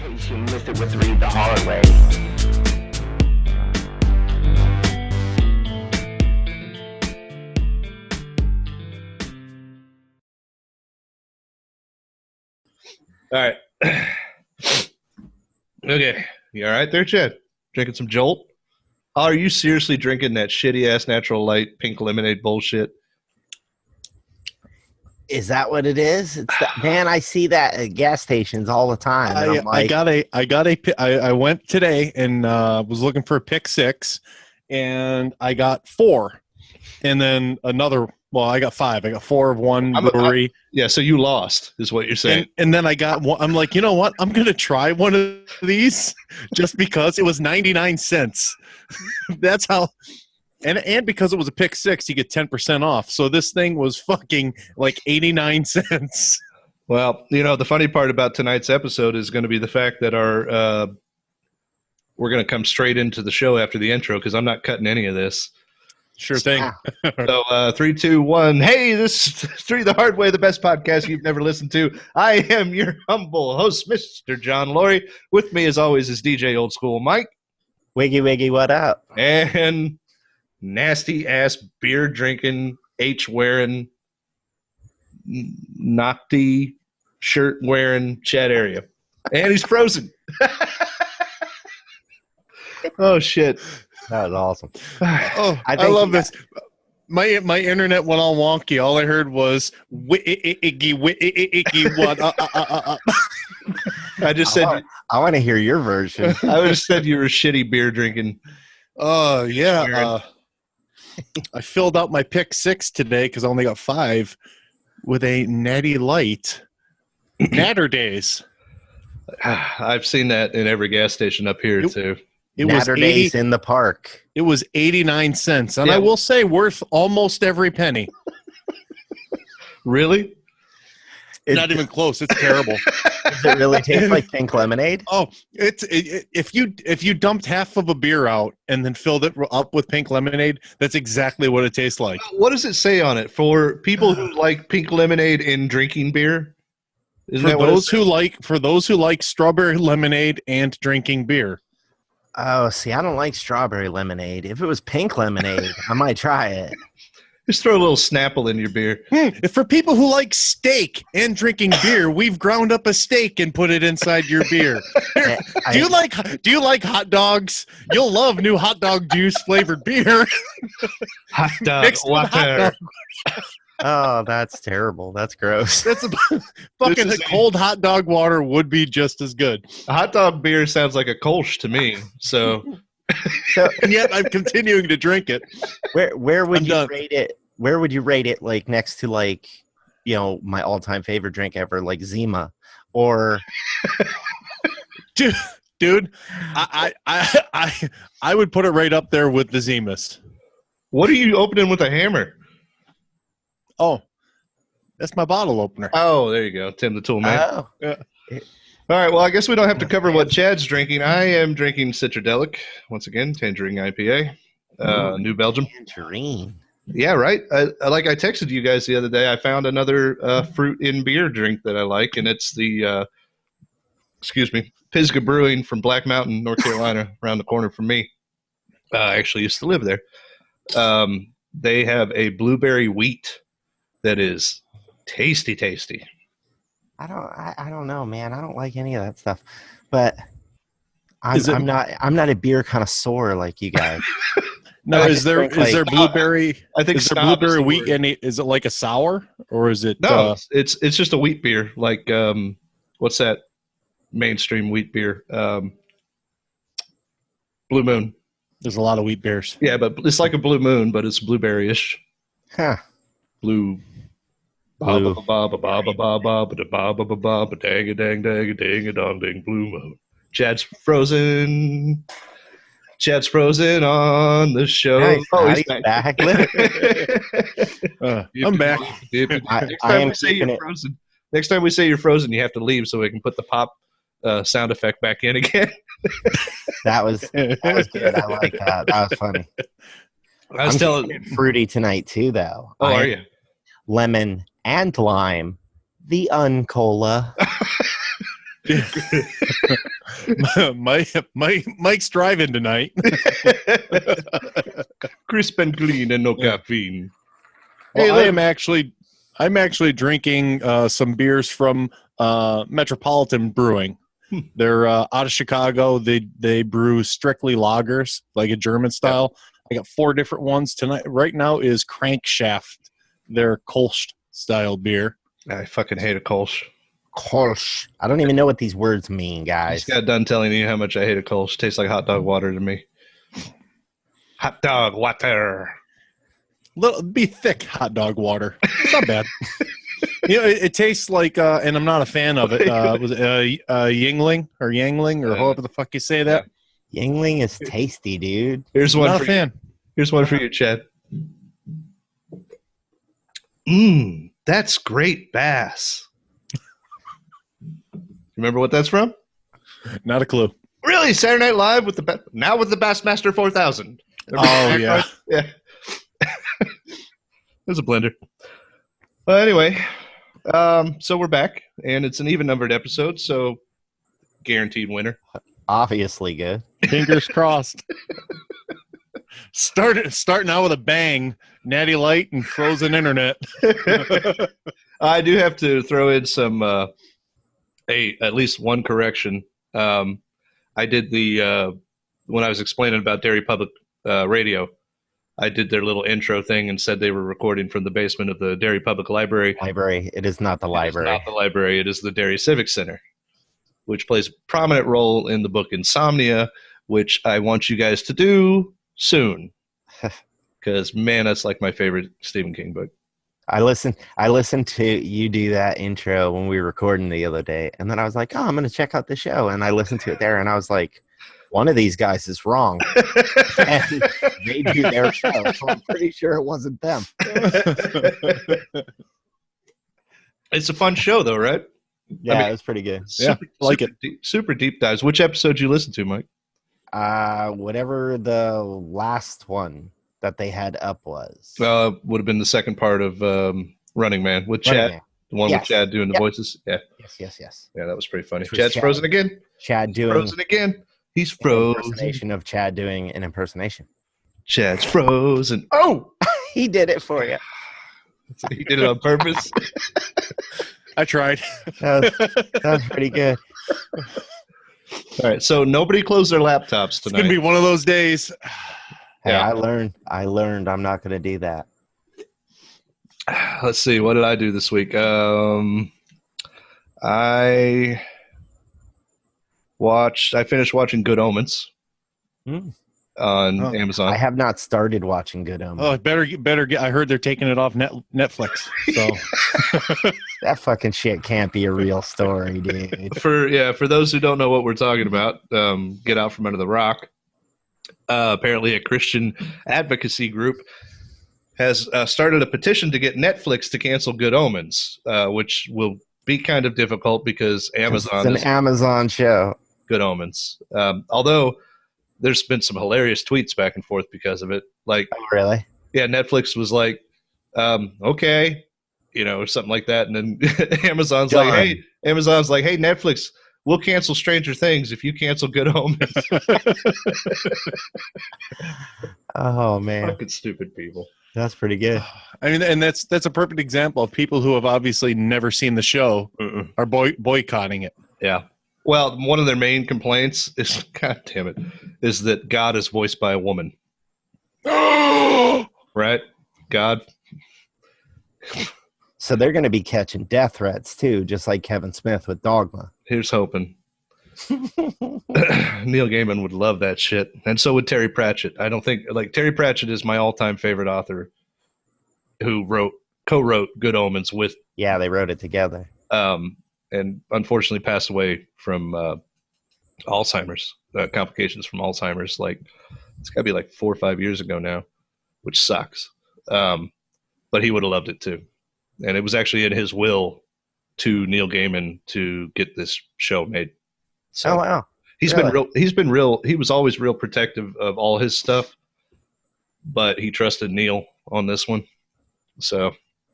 case you missed it with Read the Hard Way. All right. Okay. You all right there, Chad? Drinking some Jolt? Are you seriously drinking that shitty-ass Natural Light pink lemonade bullshit? Is that what it is? It's that, man, I see that at gas stations all the time. And I'm like, I went today and was looking for a pick 6, and I got 4, and then another. Well, I got 5. I got 4 of one brewery. Yeah, so you lost, is what you're saying. And then I got one. I'm like, you know what? I'm gonna try one of these just because it was 99 cents. That's how. And because it was a pick 6, you get 10% off. So this thing was fucking like 89 cents. Well, you know, the funny part about tonight's episode is going to be the fact that we're going to come straight into the show after the intro because I'm not cutting any of this. Sure thing. So 3, 2, 1. Hey, this is 3 the Hard Way, the best podcast you've never listened to. I am your humble host, Mr. John Laurie. With me, as always, is DJ Oldskool Mike. Wiggy Wiggy, what up? And nasty ass beer drinking, H wearing, naughty shirt wearing Chad area. And he's frozen. Oh shit. That was awesome. Oh, I love this. My internet went all wonky. All I heard was wiggy what. I just said I want to hear your version. I just said you were shitty beer drinking. Oh yeah. I filled out my pick 6 today because I only got 5 with a Natty Light. Natter Days. I've seen that in every gas station up here too. It was Days in the park. It was 89 cents, and yeah. I will say worth almost every penny. Really? Not even close. It's terrible. Does it really taste like pink lemonade? Oh, if you dumped half of a beer out and then filled it up with pink lemonade, that's exactly what it tastes like. What does it say on it for people who like pink lemonade in drinking beer? For those who like strawberry lemonade and drinking beer. Oh, see, I don't like strawberry lemonade. If it was pink lemonade, I might try it. Just throw a little Snapple in your beer. For people who like steak and drinking beer, we've ground up a steak and put it inside your beer. Here, do you like hot dogs? You'll love new hot dog juice flavored beer. Hot dog water. Oh, that's terrible. That's gross. That's fucking cold hot dog water would be just as good. A hot dog beer sounds like a Kolsch to me. So and yet I'm continuing to drink it. Where would you rate it? Where would you rate it? Like next to like, you know, my all-time favorite drink ever, like Zima, or dude, I would put it right up there with the Zimas. What are you opening with a hammer? Oh, that's my bottle opener. Oh, there you go, Tim the Tool Man. Oh. Yeah. All right, well, I guess we don't have to cover what Chad's drinking. I am drinking Citradelic, once again, Tangerine IPA, New Belgium. Tangerine. Yeah, right. I texted you guys the other day. I found another fruit in beer drink that I like, and it's the, Pisgah Brewing from Black Mountain, North Carolina, around the corner from me. I actually used to live there. They have a blueberry wheat that is tasty, tasty. I don't know, man. I don't like any of that stuff, but I'm not a beer connoisseur like you guys. No, is there blueberry? I think is there blueberry wheat in it? Is it like a sour or is it? No, it's just a wheat beer. Like what's that mainstream wheat beer? Blue Moon. There's a lot of wheat beers. Yeah, but it's like a Blue Moon, but it's blueberry-ish. Huh. Blue. Blue Moon. Chad's frozen. Chad's frozen on the show. Nice. Oh, he's back. I'm back. Next time we say you're frozen, you have to leave so we can put the pop sound effect back in again. That was good. I like that. That was funny. I'm telling fruity tonight too, though. Oh, are you? Lemon and lime, the Uncola. Mike's driving tonight. Crisp and clean and no caffeine. Well, Hey, I'm actually drinking some beers from Metropolitan Brewing. They're out of Chicago. They brew strictly lagers, like a German style. I got 4 different ones tonight. Right now is Crankshaft, their Kolsch style beer. I fucking hate a Kolsch. Kolsch. I don't even know what these words mean, I guys. just got done telling you how much I hate a Kolsch. Tastes like hot dog water to me. Hot dog water. Be thick hot dog water. It's not bad. It tastes like, and I'm not a fan of it. Was it Yingling or however the fuck you say that? Yingling is tasty, dude. Here's I'm one not for a fan. Here's one for you, Chad. That's great bass. Remember what that's from? Not a clue. Really? Saturday Night Live with the Bassmaster 4000. Oh yeah. Yeah. There's a blender. Well, anyway, so we're back, and it's an even-numbered episode, so guaranteed winner. Obviously good. Fingers crossed. Starting out with a bang. Natty Light and frozen internet. I do have to throw in some at least one correction. I did when I was explaining about Dairy Public Radio, I did their little intro thing and said they were recording from the basement of the Dairy Public Library. It is not the library. It is not the library. It is the Dairy Civic Center, which plays a prominent role in the book Insomnia, which I want you guys to do soon. Because, man, that's like my favorite Stephen King book. I listened to you do that intro when we were recording the other day, and then I was like, oh, I'm going to check out the show. And I listened to it there, and I was like, one of these guys is wrong. And they do their show, so I'm pretty sure it wasn't them. It's a fun show, though, right? Yeah, it was pretty good. Yeah, I like it. Super deep dives. Which episode you listen to, Mike? Whatever the last one that they had up was. Would have been the second part of Running Man with Chad. Man. The one with Chad doing the voices. Yeah. Yes. Yeah, that was pretty funny. Was Chad's Chad. frozen again. Chad doing Frozen again. He's an frozen. impersonation of Chad doing an impersonation. Chad's frozen. Oh! He did it for you. He did it on purpose. I tried. That was pretty good. All right, so nobody closed their laptops It's tonight. gonna be one of those days. Hey, Yeah. I learned I'm not going to do that. Let's see. What did I do this week? I finished watching Good Omens on Amazon. I have not started watching Good Omens. Oh, better get. I heard they're taking it off Netflix. So That fucking shit can't be a real story, dude. For those who don't know what we're talking about, get out from under the rock. Apparently, a Christian advocacy group has started a petition to get Netflix to cancel Good Omens, which will be kind of difficult because Amazon It's an Amazon show. Good Omens. Although there's been some hilarious tweets back and forth because of it. Like, Oh, really? yeah, Netflix was like, okay, or something like that, and then Amazon's Done. like, hey, Netflix, we'll cancel Stranger Things if you cancel Good Omens. Oh man, Fucking stupid people. that's pretty good. I mean, and that's a perfect example of people who have obviously never seen the show are boycotting it. Yeah. Well, one of their main complaints is, God damn it, is that God is voiced by a woman. Right? God. So they're going to be catching death threats too, just like Kevin Smith with Dogma. Here's hoping. Neil Gaiman would love that shit, and so would Terry Pratchett. I don't think Terry Pratchett is my all-time favorite author, who co-wrote Good Omens with. Yeah, they wrote it together. And unfortunately passed away from Alzheimer's complications from Alzheimer's. It's got to be 4 or 5 years ago now, which sucks. But he would have loved it too, and it was actually in his will to Neil Gaiman to get this show made. So Oh wow, he was always real protective of all his stuff, but he trusted Neil on this one. So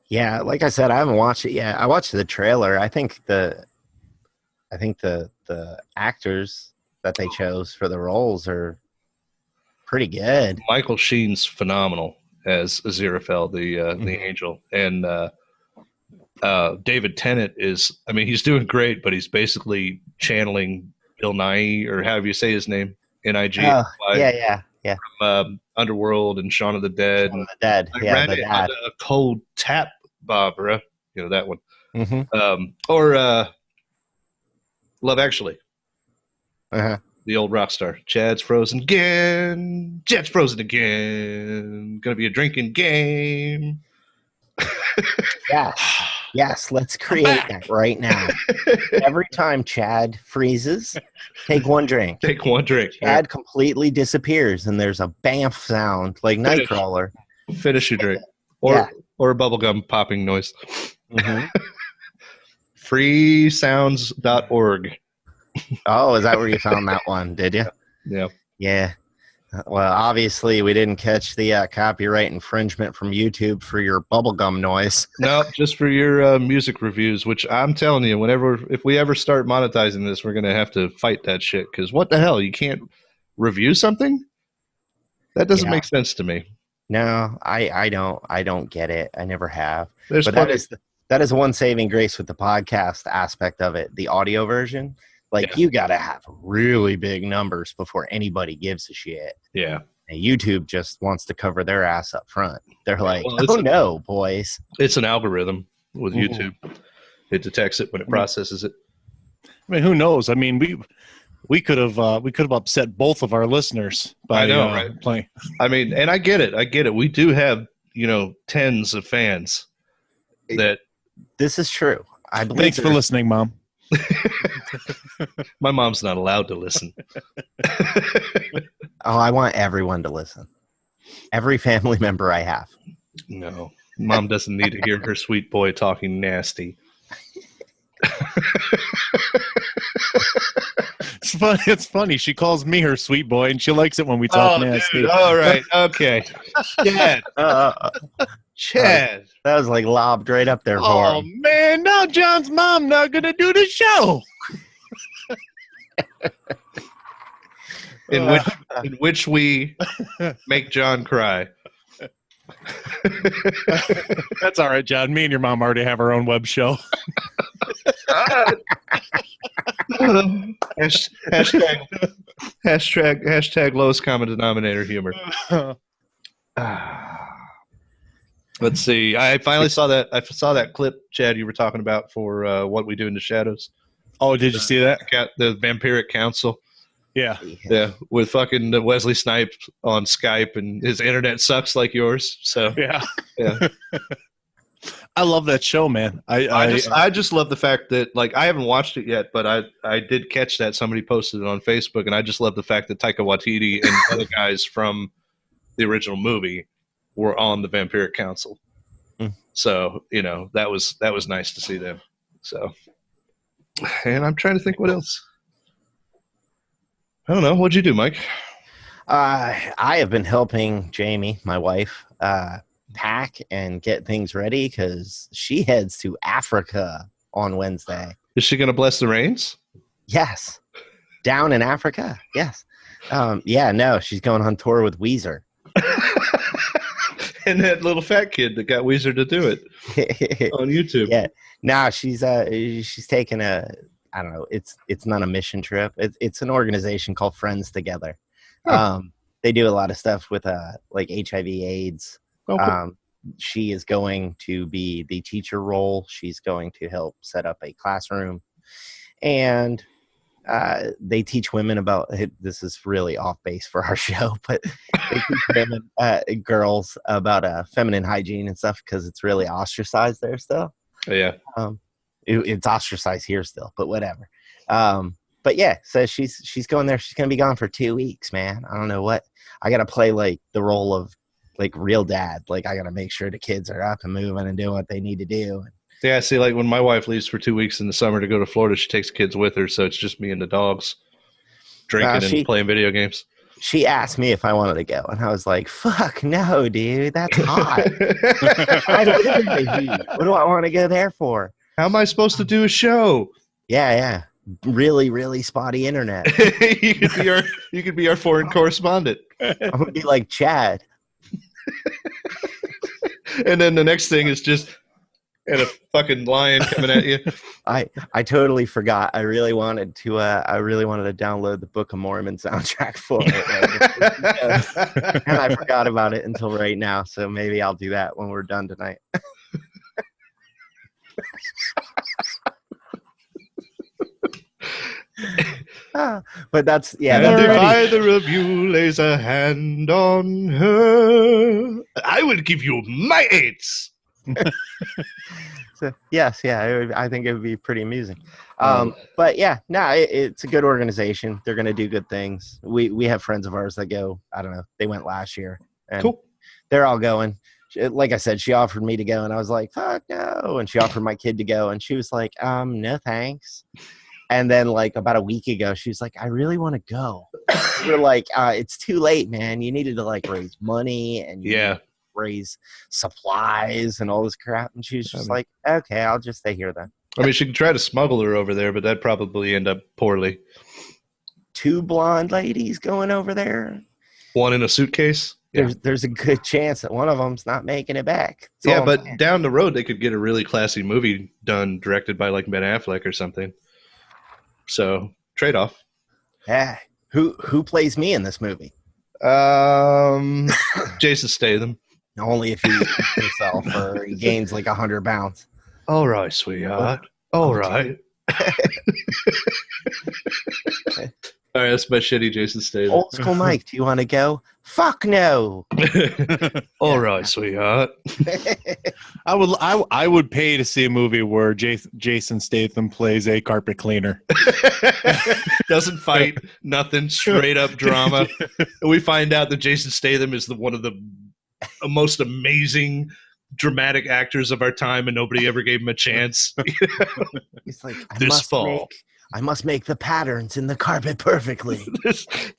yeah. Like I said, I haven't watched it yet. I watched the trailer. I think the I think the actors that they chose for the roles are pretty good. Michael Sheen's phenomenal as Aziraphale, the angel, and David Tennant is. I mean, he's doing great, but he's basically channeling Bill Nighy, or however you say his name, N-I-G. Oh, yeah. Underworld and Shaun of the Dead. Shaun of the Dead. I Yeah, read the it dad. on a cold tap, Barbara. You know that one. Mm-hmm. Or Love Actually, Uh-huh. the old rock star. Chad's frozen again. Chad's frozen again. Gonna be a drinking game. Yes, let's create that right now. Every time Chad freezes, take one drink. Take one drink. Chad completely disappears, and there's a bamf sound like Finish. Nightcrawler. Finish your drink. Or a bubblegum popping noise. Mm-hmm. Freesounds.org. Oh, is that where you found that one? Did you? Yeah. Yeah. Well, obviously, we didn't catch the copyright infringement from YouTube for your bubblegum noise. No, just for your music reviews, which I'm telling you, if we ever start monetizing this, we're going to have to fight that shit. Because what the hell? You can't review something? That doesn't make sense to me. No, I don't get it. I never have. There's But plenty- that is one saving grace with the podcast aspect of it, the audio version. Like, you got to have really big numbers before anybody gives a shit. Yeah. And YouTube just wants to cover their ass up front. They're like, Well, oh, no, boys. It's an algorithm with Mhm. YouTube. It detects it when it processes it. I mean, who knows? I mean, we could have upset both of our listeners by I know, right? playing. I mean, and I get it. We do have, tens of fans that This is true. I believe Thanks for listening, Mom. my mom's not allowed to listen. Oh, I want everyone to listen. Every family member I have. No, Mom doesn't need to hear her sweet boy talking nasty. It's funny. She calls me her sweet boy, and she likes it when we talk nasty. Dude, all right. Okay. Chad. Chad. That was like lobbed right up there for Oh him. man! Now John's mom not gonna do the show. In which we make John cry. That's all right, John. Me and your mom already have our own web show. Hashtag lowest common denominator humor. Let's see. I finally saw that. I saw that clip, Chad, you were talking about for What We Do in the Shadows. Oh, did you see that? The Vampiric Council. Yeah. Yeah, with fucking Wesley Snipes on Skype, and his internet sucks like yours. So Yeah. yeah. I love that show, man. I just love the fact that, like, I haven't watched it yet, but I did catch that somebody posted it on Facebook, and I just love the fact that Taika Waititi and other guys from the original movie were on the Vampiric Council. Mm. So that was nice to see them. So, and I'm trying to think what else. I don't know. What'd you do, Mike? I have been helping Jamie, my wife, pack and get things ready because she heads to Africa on Wednesday. Is she going to bless the rains? Yes. Down in Africa. Yes. Yeah, no, she's going on tour with Weezer. And that little fat kid that got Weezer to do it on YouTube. Yeah. No, she's taking I don't know. It's not a mission trip. It's an organization called Friends Together. Huh. They do a lot of stuff with like HIV/AIDS. Oh, cool. She is going to be the teacher role. She's going to help set up a classroom, and they teach women about. This is really off base for our show, but they teach women, girls about feminine hygiene and stuff because it's really ostracized there still. Yeah. It's ostracized here still, but whatever. But yeah, so she's going there. She's gonna be gone for 2 weeks, man. I don't know what. I gotta play like the role of like real dad. Like I gotta make sure the kids are up and moving and doing what they need to do. Yeah, see, like when my wife leaves for 2 weeks in the summer to go to Florida, she takes kids with her, so it's just me and the dogs drinking and playing video games. She asked me if I wanted to go, and I was like, "Fuck no, dude, that's hot. I live in the heat. What do I want to go there for?" How am I supposed to do a show? Yeah. really, really spotty internet. you could be our foreign correspondent. I'm gonna be like Chad. And then the next thing is just and a fucking lion coming at you. I totally forgot. I really wanted to download the Book of Mormon soundtrack for it. And I forgot about it until right now. So maybe I'll do that when we're done tonight. But that's And if either of you lays a hand on her, I will give you my AIDS. So, yes, I think it would be pretty amusing. But yeah, no, it's a good organization. They're going to do good things. We have friends of ours that go. I don't know. They went last year, and Cool. They're all going. Like I said, she offered me to go, and I was like, "Fuck no!" And she offered my kid to go, and she was like, "No, thanks." And then, like about a week ago, she was like, "I really want to go." We're like, "It's too late, man. You needed to like raise money and raise supplies and all this crap." And she's just like, "Okay, I'll just stay here then." I mean, she could try to smuggle her over there, but that'd probably end up poorly. 2 blonde ladies going over there. One in a suitcase. There's a good chance that one of them's not making it back. Yeah, but down the road, they could get a really classy movie done, directed by like Ben Affleck or something. So trade-off. Yeah. Who plays me in this movie? Jason Statham. Only if he eats himself or he gains like 100 pounds. All right, sweetheart. All right. All right, that's my shitty Jason Statham. Oldskool Mike, do you want to go? Fuck no. All right, sweetheart. I would pay to see a movie where Jason Statham plays a carpet cleaner. Doesn't fight, nothing, straight up drama. And we find out that Jason Statham is one of the most amazing dramatic actors of our time, and nobody ever gave him a chance. He's like, I must make the patterns in the carpet perfectly.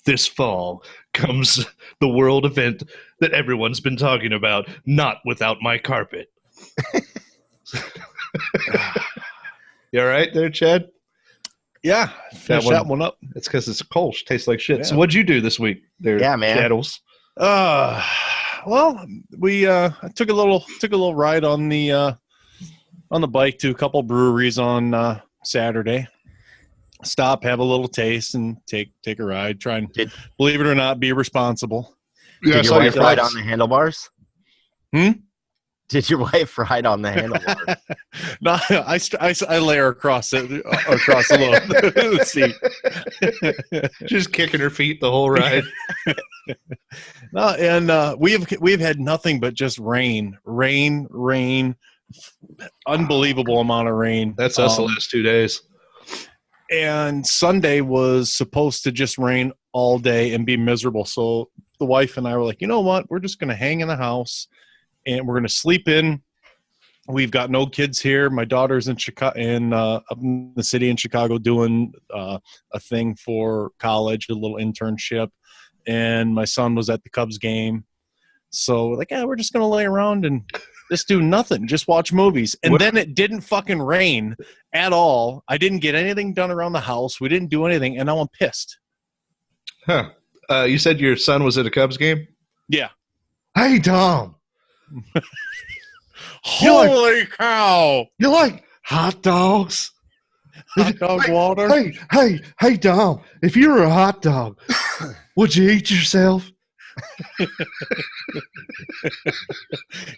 This fall comes the world event that everyone's been talking about, not without my carpet. You all right there, Chad? Yeah, finish that one up. It's because it's cold. It tastes like shit. Yeah. So what'd you do this week there, man? Chaddles? Well, we took a little ride on the bike to a couple breweries on Saturday. Stop, have a little taste, and take a ride. Try and, believe it or not, be responsible. Did your wife ride on the handlebars? Did your wife ride on the handlebars? No, I lay her across the seat. Just kicking her feet the whole ride. No, and we've had nothing but just rain, unbelievable amount of rain. That's us the last 2 days. And Sunday was supposed to just rain all day and be miserable. So the wife and I were like, you know what? We're just going to hang in the house and we're going to sleep in. We've got no kids here. My daughter's in Chicago, up in the city in Chicago, doing a thing for college, a little internship. And my son was at the Cubs game. So like, we're just going to lay around and just do nothing, just watch movies. And then it didn't fucking rain at all. I didn't get anything done around the house. We didn't do anything, and now I'm pissed. Huh. You said your son was at a Cubs game? Yeah. Hey, Tom. Holy cow. You like hot dogs? Hot dog water? Hey, Tom, if you were a hot dog, would you eat yourself?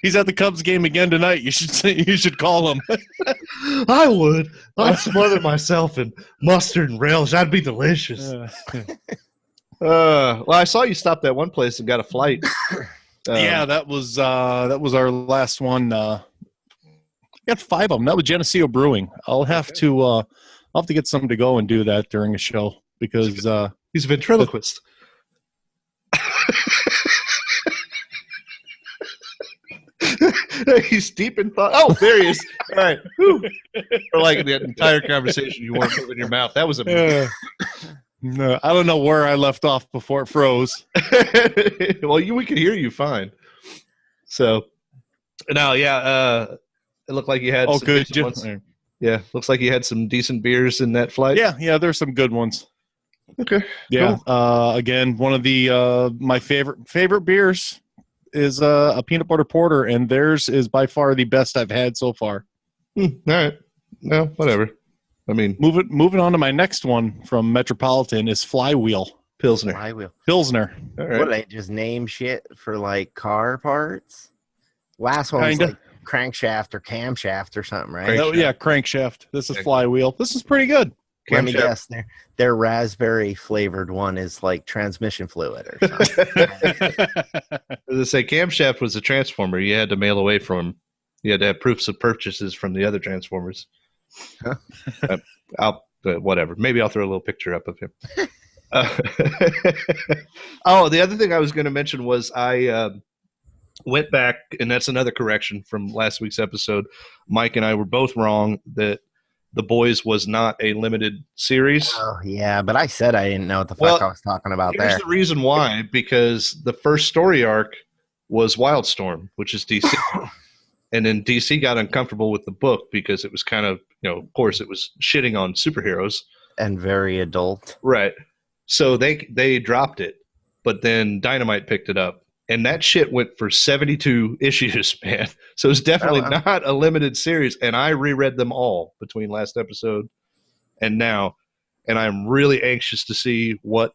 He's at the Cubs game again tonight. You should call him. I would. I'd smother myself in mustard and relish. That'd be delicious. Well, I saw you stop at one place and got a flight. Yeah, that was our last one. Got 5 of them. That was Geneseo Brewing. I'll have to get something to go and do that during a show because he's a ventriloquist. He's deep in thought. Oh, there he is. All right. For like the entire conversation, you weren't moving your mouth. That was amazing. No, I don't know where I left off before it froze. Well, we could hear you fine. So, no, yeah. It looked like you had. Oh, good. Yeah, looks like you had some decent beers in that flight. Yeah, there's some good ones. Okay. Yeah. Cool. Again, one of the my favorite beers is a peanut butter porter, and theirs is by far the best I've had so far. All right. No, whatever. I mean, Moving on to my next one from Metropolitan is Flywheel Pilsner. Flywheel. Pilsner. All What right. do they just name shit for like car parts? Last one was Kinda. like crankshaft or camshaft or something, right? Crank- Oh, yeah, crankshaft. This is Flywheel. This is pretty good. Let me Camshaft. guess. Their raspberry flavored one is like transmission fluid or something. As I say, camshaft was a transformer. You had to mail away from him. You had to have proofs of purchases from the other transformers. Huh. Whatever. Maybe I'll throw a little picture up of him. Oh, the other thing I was going to mention was I went back, and that's another correction from last week's episode. Mike and I were both wrong that The Boys was not a limited series. Oh yeah, but I said I didn't know what the fuck Well, I was talking about Here's there. the reason why, because the first story arc was Wildstorm, which is DC. And then DC got uncomfortable with the book because it was kind of, of course, it was shitting on superheroes. And very adult. Right. So they dropped it, but then Dynamite picked it up. And that shit went for 72 issues, man. So it's definitely not a limited series. And I reread them all between last episode and now. And I'm really anxious to see what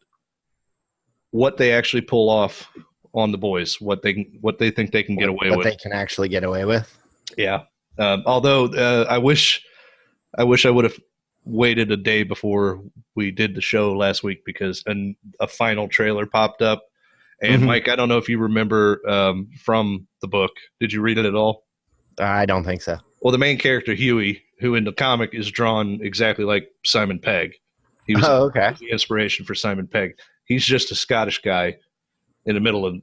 they actually pull off on The Boys, what they think they can get away with. What they can actually get away with. Yeah. Although I wish I would have waited a day before we did the show last week because a final trailer popped up. And Mike, I don't know if you remember from the book. Did you read it at all? I don't think so. Well, the main character, Huey, who in the comic is drawn exactly like Simon Pegg. He was okay. the inspiration for Simon Pegg. He's just a Scottish guy in the middle of,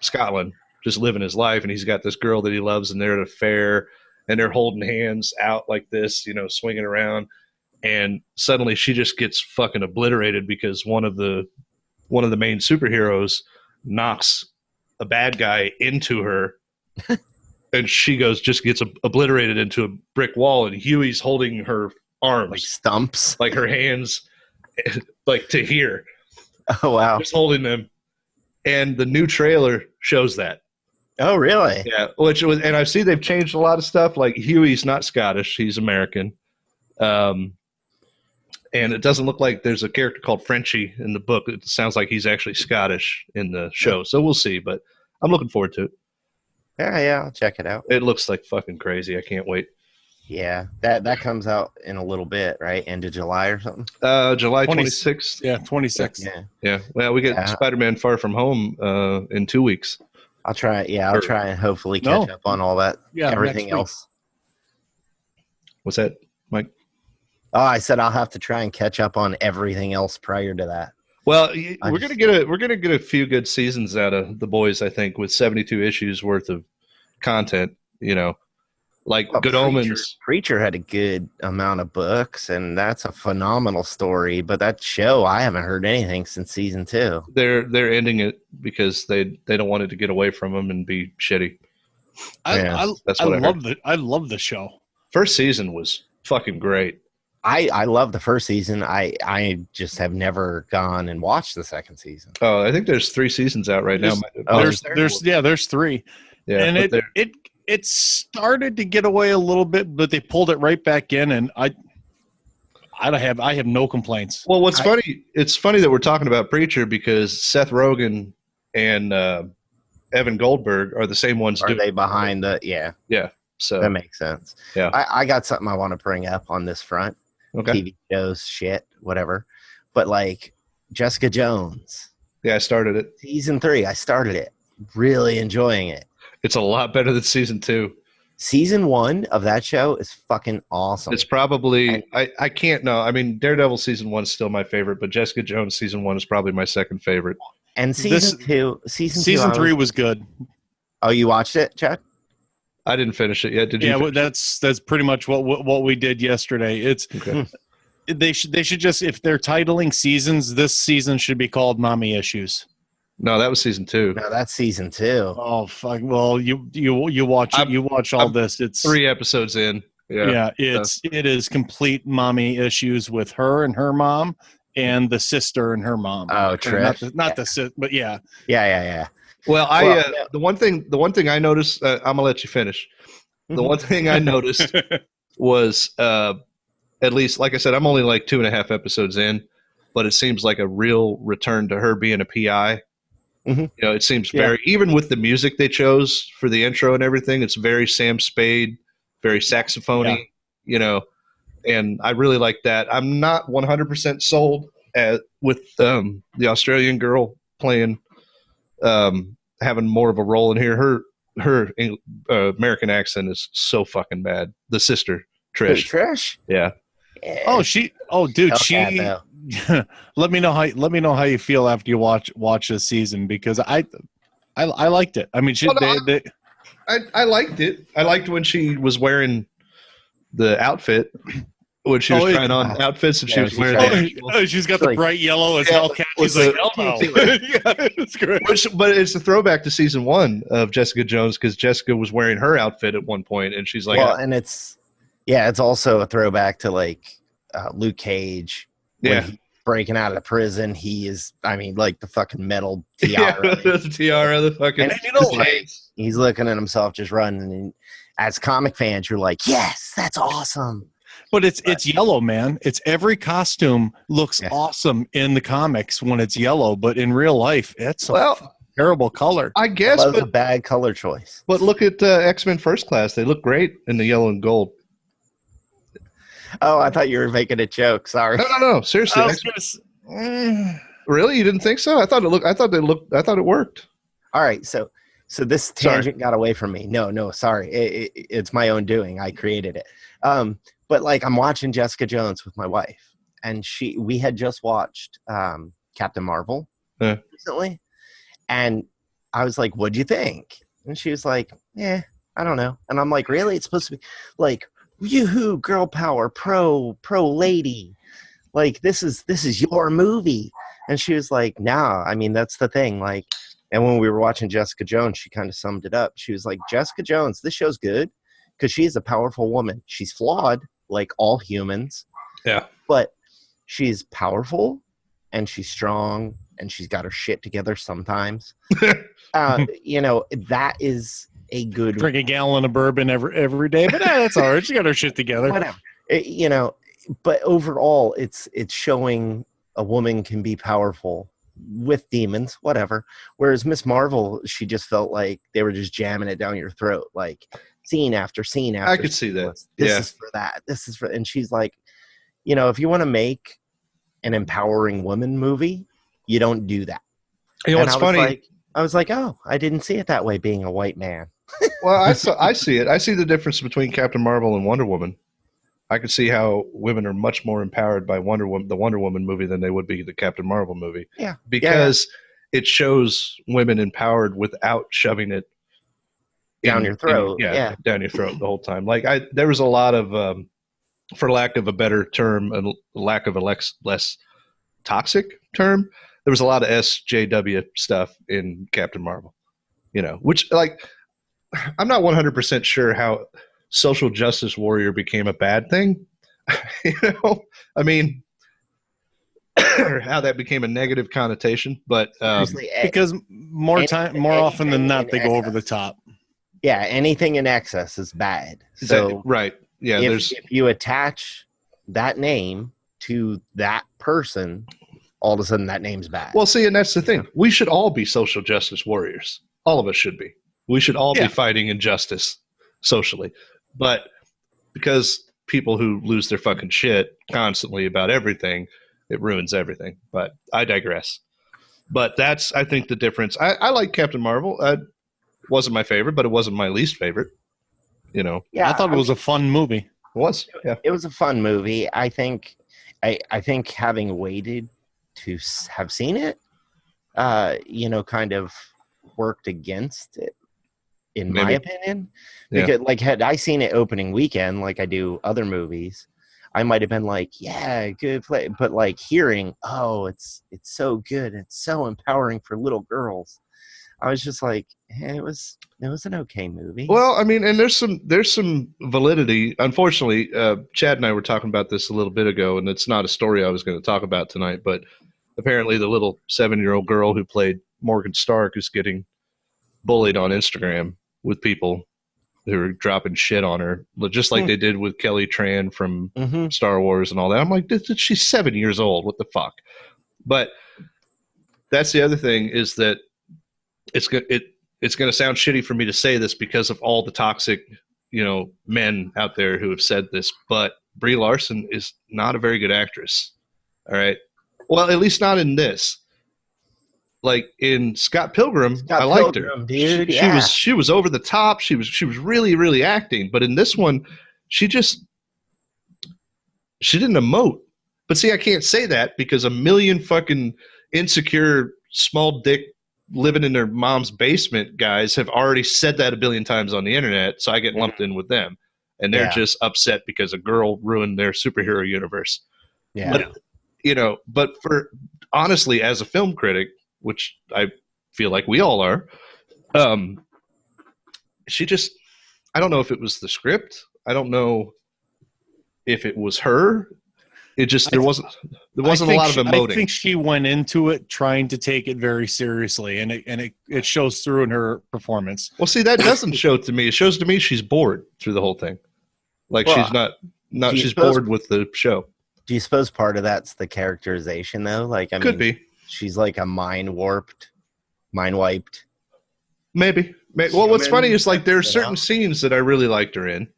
Scotland, just living his life. And he's got this girl that he loves, and they're at a fair, and they're holding hands out like this, swinging around. And suddenly she just gets fucking obliterated because one of the main superheroes knocks a bad guy into her. And she just gets obliterated into a brick wall, and Huey's holding her arms. Like stumps. Like her hands, like to here. Oh, wow. Just holding them. And the new trailer shows that. Oh, really? Yeah, and I see they've changed a lot of stuff. Like Huey's not Scottish; he's American. And it doesn't look like there's a character called Frenchie in the book. It sounds like he's actually Scottish in the show. So we'll see. But I'm looking forward to it. Yeah, I'll check it out. It looks like fucking crazy. I can't wait. Yeah, that comes out in a little bit, right? End of July or something? July 26th. Yeah, 26th. Yeah. Well, we get Spider-Man Far From Home in 2 weeks. I'll try and hopefully catch up on all that. Yeah, everything else. What's that, Mike? Oh, I said I'll have to try and catch up on everything else prior to that. Well, we're gonna get a few good seasons out of The Boys, I think, with 72 issues worth of content. Like Good Omens. Preacher had a good amount of books, and that's a phenomenal story. But that show, I haven't heard anything since season 2. They're ending it because they don't want it to get away from them and be shitty. I love the show. First season was fucking great. I love the first season. I just have never gone and watched the second season. Oh, I think there's 3 seasons out right now. There's 3. Yeah, and it started to get away a little bit, but they pulled it right back in, and I have no complaints. Well, what's funny? It's funny that we're talking about Preacher because Seth Rogen and Evan Goldberg are the same ones. Are they behind the? Yeah. Yeah. So that makes sense. Yeah. I got something I want to bring up on this front. Okay. TV shows, shit, whatever. But like Jessica Jones. Yeah, I started it. Season 3, I started it. Really enjoying it. It's a lot better than season 2. Season 1 of that show is fucking awesome. It's probably I can't know. I mean, Daredevil season 1 is still my favorite, but Jessica Jones season 1 is probably my second favorite. And season 3 was good. Oh, you watched it, Chad? I didn't finish it yet. Did you? Yeah, that's pretty much what we did yesterday. It's okay. They should just, if they're titling seasons, this season should be called Mommy Issues. No, that was season 2. No, that's season 2. Oh fuck! Well, you watch it. You watch all this. It's 3 episodes in, Yeah. It is complete mommy issues with her and her mom, and the sister and her mom. Oh, Trish. Not the sis, but yeah. Yeah. Well, Well, the one thing I noticed, I'm gonna let you finish. The one thing I noticed was, at least, like I said, I'm only like 2.5 episodes in, but it seems like a real return to her being a PI. Mhm. You know, it seems very, even with the music they chose for the intro and everything, it's very Sam Spade, very saxophony, you know, and I really like that. I'm not 100% sold with the Australian girl playing, having more of a role in here. Her American accent is so fucking bad. The sister, Who, Trish. Trish? Yeah. Yeah. Dude, Hellcat, she though. let me know how you feel after you watch this season, because I liked it. I mean, I liked it. I liked when she was wearing the outfit, when she was trying on outfits, and she was wearing the actual. She's got the bright yellow as Hellcat. She's like, hell no. Yeah, it's great. But it's a throwback to season 1 of Jessica Jones, because Jessica was wearing her outfit at one point, and she's like, well, and it's also a throwback to like Luke Cage when he's breaking out of prison. He is, I mean, like the fucking metal tiara. the tiara, the fucking. And like, he's looking at himself just running. And as comic fans, you're like, yes, that's awesome. But it's yellow, man. It's every costume looks awesome in the comics when it's yellow, but in real life, it's a terrible color. I guess, but a bad color choice. But look at X-Men First Class; they look great in the yellow and gold. Oh, I thought you were making a joke. Sorry. No. Seriously. Really, you didn't think so? I thought it worked. All right, so this tangent got away from me. No, sorry. It's my own doing. I created it. But like, I'm watching Jessica Jones with my wife, and we had just watched Captain Marvel recently, and I was like, "What'd you think?" And she was like, "I don't know." And I'm like, "Really? It's supposed to be like, yoo-hoo, girl power, pro lady, like this is your movie." And she was like, "Nah, I mean, that's the thing." Like, and when we were watching Jessica Jones, she kind of summed it up. She was like, "Jessica Jones, this show's good because she's a powerful woman. She's flawed, like all humans. Yeah. But she's powerful and she's strong and she's got her shit together sometimes." You know, that is a good. Drink a gallon of bourbon every day, but that's all right. She got her shit together. Whatever. You know, but overall, it's showing a woman can be powerful with demons, whatever. Whereas Miss Marvel, she just felt like they were just jamming it down your throat, like scene after scene after. I could see that. This is for that. This is for, and she's like, you know, if you want to make an empowering woman movie, you don't do that. You know what's funny? I was like, oh, I didn't see it that way, being a white man. Well, I see it. I see the difference between Captain Marvel and Wonder Woman. I could see how women are much more empowered by the Wonder Woman movie than they would be the Captain Marvel movie. Yeah, because it shows women empowered without shoving it down your throat. Down your throat the whole time. Like there was a lot of, for lack of a better term, and lack of a less toxic term, there was a lot of SJW stuff in Captain Marvel. You know, which, like, I'm not 100% sure how social justice warrior became a bad thing. You know, I mean, or how that became a negative connotation, but because more often than not, they go over the top. Yeah, anything in excess is bad. So right, yeah. If you attach that name to that person, all of a sudden that name's bad. Well, see, and that's the thing. We should all be social justice warriors. All of us should be. We should all be fighting injustice socially. But because people who lose their fucking shit constantly about everything, it ruins everything. But I digress. But that's, I think, the difference. I like Captain Marvel. It wasn't my favorite, but it wasn't my least favorite. You know, I thought it was a fun movie. It was. Yeah, it was a fun movie. I think having waited to have seen it, you know, kind of worked against it, in my opinion. Because like, had I seen it opening weekend like I do other movies, I might have been like, yeah, good play. But like hearing, oh, it's so good, it's so empowering for little girls, I was just like, it was an okay movie. Well, I mean, and there's some validity. Unfortunately, Chad and I were talking about this a little bit ago, and it's not a story I was going to talk about tonight. But apparently, the little 7-year-old girl who played Morgan Stark is getting bullied on Instagram with people who are dropping shit on her, just like they did with Kelly Tran from Star Wars and all that. I'm like, she's 7 years old. What the fuck? But that's the other thing, is that it's going to sound shitty for me to say this because of all the toxic, men out there who have said this, but Brie Larson is not a very good actress. All right. Well, at least not in this. Like in Scott Pilgrim, I liked her. Dude, she was over the top. She was really, really acting. But in this one, she didn't emote. But see, I can't say that because a million fucking insecure, small dick, living in their mom's basement guys have already said that a billion times on the internet. So I get lumped in with them, and they're just upset because a girl ruined their superhero universe. Yeah. But, but for honestly, as a film critic, which I feel like we all are, she just, I don't know if it was the script. I don't know if it was her. It just, there wasn't a lot of emoting. I think she went into it trying to take it very seriously, and it shows through in her performance. Well, see, that doesn't show to me. It shows to me she's bored through the whole thing. Like, she's not she's bored with the show. Do you suppose part of that's the characterization, though? Like, I Could mean, be. She's like a mind wiped. Maybe. Well, what's funny is, like, there are certain scenes that I really liked her in.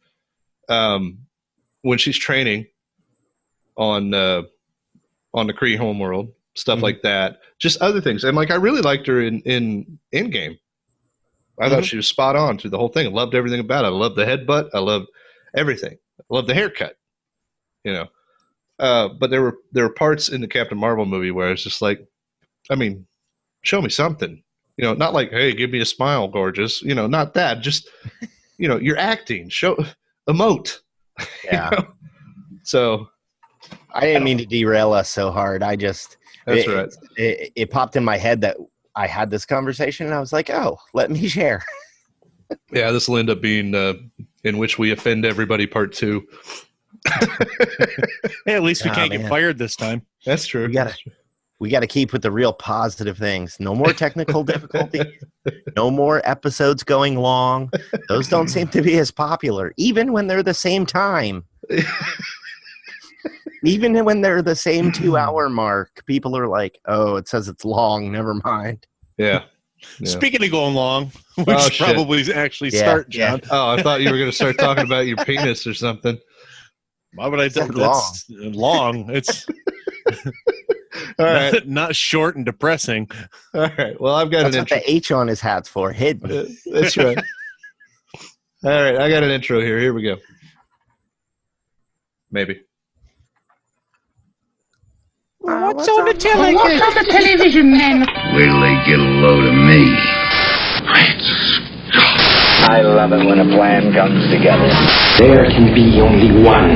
When she's training on the Kree homeworld, stuff like that. Just other things. And, like, I really liked her in Endgame. I thought she was spot on through the whole thing. I loved everything about it. I loved the headbutt. I loved everything. I loved the haircut. But there were parts in the Captain Marvel movie where it's just like, I mean, show me something. Not like, hey, give me a smile, gorgeous. Not that. Just, you're acting. Emote. Yeah. So I didn't mean to derail us so hard. That's right. It popped in my head that I had this conversation, and I was like, oh, let me share. Yeah, this will end up being In Which We Offend Everybody Part 2. Hey, at least we can't get fired this time. That's true. We got to keep with the real positive things. No more technical difficulty. No more episodes going long. Those don't seem to be as popular, even when they're the same time. Even when they're the same 2-hour mark, people are like, oh, it says it's long. Never mind. Yeah. Speaking of going long, we should probably actually start, John. Oh, I thought you were going to start talking about your penis or something. Why would I say that's long? It's all right. Not short and depressing. All right. Well, I've got that's an what intro. the H on his hat's for, hidden. That's right. All right. I got an intro here. Here we go. Maybe. What's on the television? What's on the television then? Wait till they get a load of me. I love it when a plan comes together. There can be only one.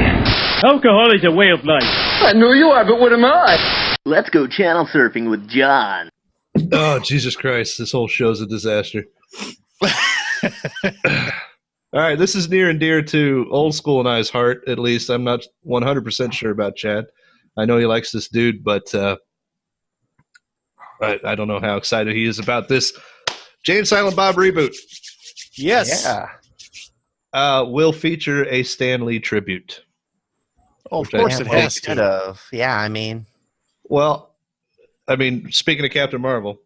Alcohol is a way of life. I know you are, but what am I? Let's go channel surfing with John. Oh, Jesus Christ. This whole show's a disaster. All right. This is near and dear to Oldskool and I's heart, at least. I'm not 100% sure about Chad. I know he likes this dude, but I don't know how excited he is about this Jay and Silent Bob reboot. Yes. Yeah. Will feature a Stan Lee tribute. Oh, of course it has to. Yeah, I mean. Well, speaking of Captain Marvel,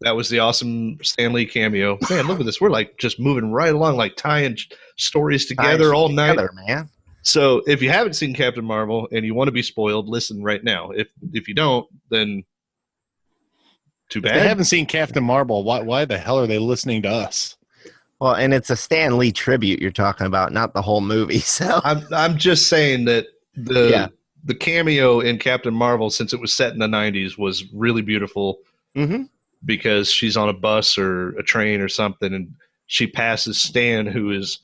that was the awesome Stan Lee cameo. Man, look at this. We're like just moving right along, like tying stories together all night. Man. So if you haven't seen Captain Marvel and you want to be spoiled, listen right now. If you don't, then too bad. If they haven't seen Captain Marvel, why the hell are they listening to us? Well, and it's a Stan Lee tribute you're talking about, not the whole movie. So I'm just saying that the cameo in Captain Marvel, since it was set in the 90s, was really beautiful because she's on a bus or a train or something, and she passes Stan, who is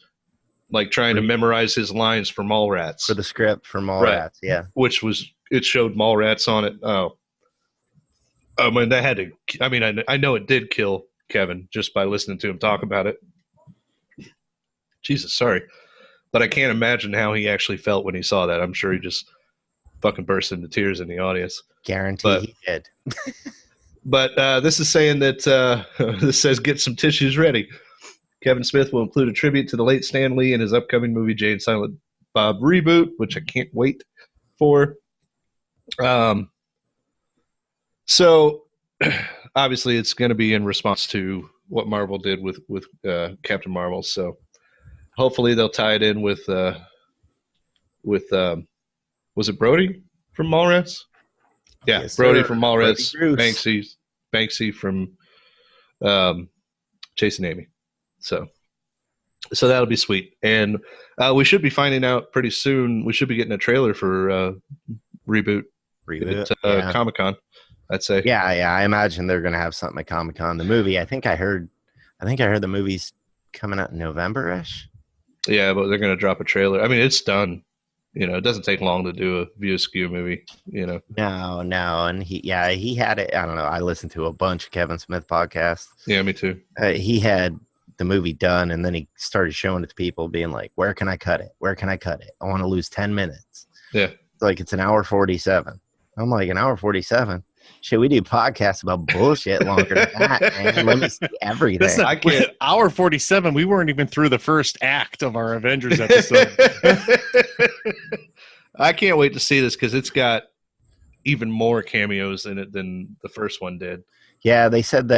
like trying to memorize his lines for Mallrats. For the script for Mallrats, yeah. Which it showed Mallrats on it. Oh. I mean, that had to, I know it did kill Kevin just by listening to him talk about it. Jesus, sorry. But I can't imagine how he actually felt when he saw that. I'm sure he just fucking burst into tears in the audience. Guarantee he did. But this is saying that this says get some tissues ready. Kevin Smith will include a tribute to the late Stan Lee in his upcoming movie Jay and Silent Bob Reboot, which I can't wait for. So obviously it's going to be in response to what Marvel did with Captain Marvel. So hopefully they'll tie it in with was it Brody from Mallrats? Yeah, Yes, Brody sir. from Mallrats, Brody Banksy from Chasing Amy. So that'll be sweet. And we should be finding out pretty soon. We should be getting a trailer for Reboot at Comic-Con, I'd say. Yeah, I imagine they're going to have something at Comic-Con. The movie, I think I heard the movie's coming out in November-ish. Yeah, but they're going to drop a trailer. I mean, it's done. You know, it doesn't take long to do a View Askew movie, you know. No. And he had it. I don't know. I listened to a bunch of Kevin Smith podcasts. Yeah, me too. He had the movie done, and then he started showing it to people, being like, where can I cut it? Where can I cut it? I want to lose 10 minutes. Yeah. It's an hour 47. I'm like, an hour 47? Shit, we do podcasts about bullshit longer than that, man. Let me see everything. Listen, I can't. Hour 47, we weren't even through the first act of our Avengers episode. I can't wait to see this because it's got even more cameos in it than the first one did. Yeah, they said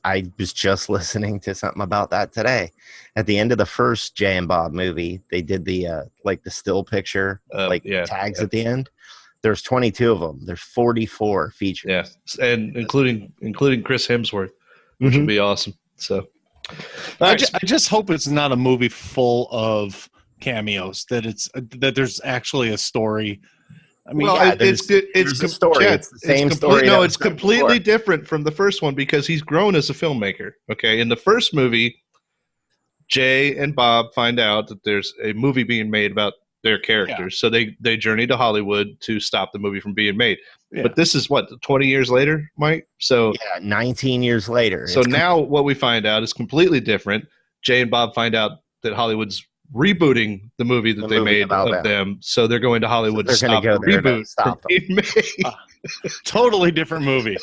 I was just listening to something about that today. At the end of the first Jay and Bob movie, they did the the still picture, tags at the end. There's 22 of them. There's 44 features. Yeah, and including Chris Hemsworth, which would be awesome. So, I just hope it's not a movie full of cameos. That there's actually a story. I mean, it's a story. Yeah, it's the same story. No, it's completely different from the first one because he's grown as a filmmaker. Okay, in the first movie, Jay and Bob find out that there's a movie being made about their characters, so they journey to Hollywood to stop the movie from being made. Yeah. But this is 20 years later, Mike. So 19 years later. So now what we find out is completely different. Jay and Bob find out that Hollywood's rebooting the movie that they made of them, so they're going to Hollywood to stop the reboot from being made. Totally different movie.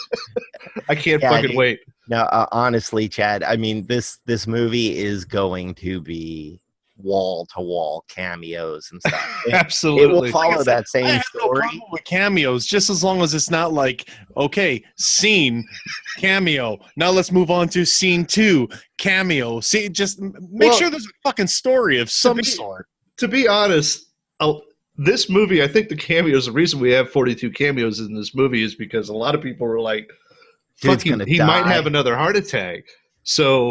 I can't fucking wait. No, honestly, Chad, I mean, this movie is going to be wall-to-wall cameos and stuff. Absolutely. It will follow that same I have story. no problem with cameos, just as long as it's not like, okay, scene, cameo. Now let's move on to scene 2, cameo. See, just make sure there's a fucking story of some sort. To be honest, this movie, I think the cameos, the reason we have 42 cameos in this movie is because a lot of people were like, he might have another heart attack. So...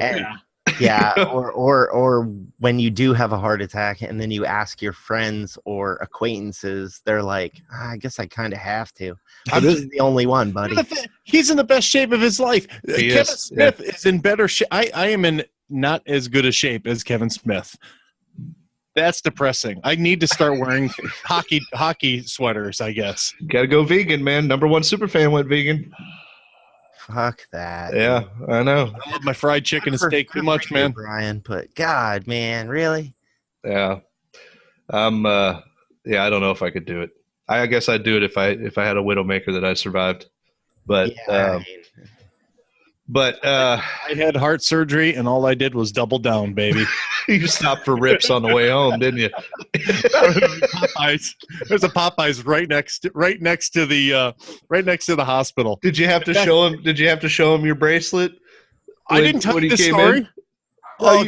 Yeah, or when you do have a heart attack and then you ask your friends or acquaintances, they're like, I guess I kind of have to. This is the only one, buddy. He's in the best shape of his life. Kevin Smith is in better shape. I am in not as good a shape as Kevin Smith. That's depressing. I need to start wearing hockey sweaters, I guess. Got to go vegan, man. Number one superfan went vegan. Fuck that. Yeah, I know. I love my fried chicken and steak too much, man. Brian, but God, man, really? Yeah. I don't know if I could do it. I guess I'd do it if I had a Widowmaker that I survived. But I had heart surgery and all I did was double down, baby. You stopped for rips on the way home, didn't you? Popeyes. There's a Popeyes right next to the hospital. Did you have to show him? Did you have to show him your bracelet? I didn't tell you this story. Oh,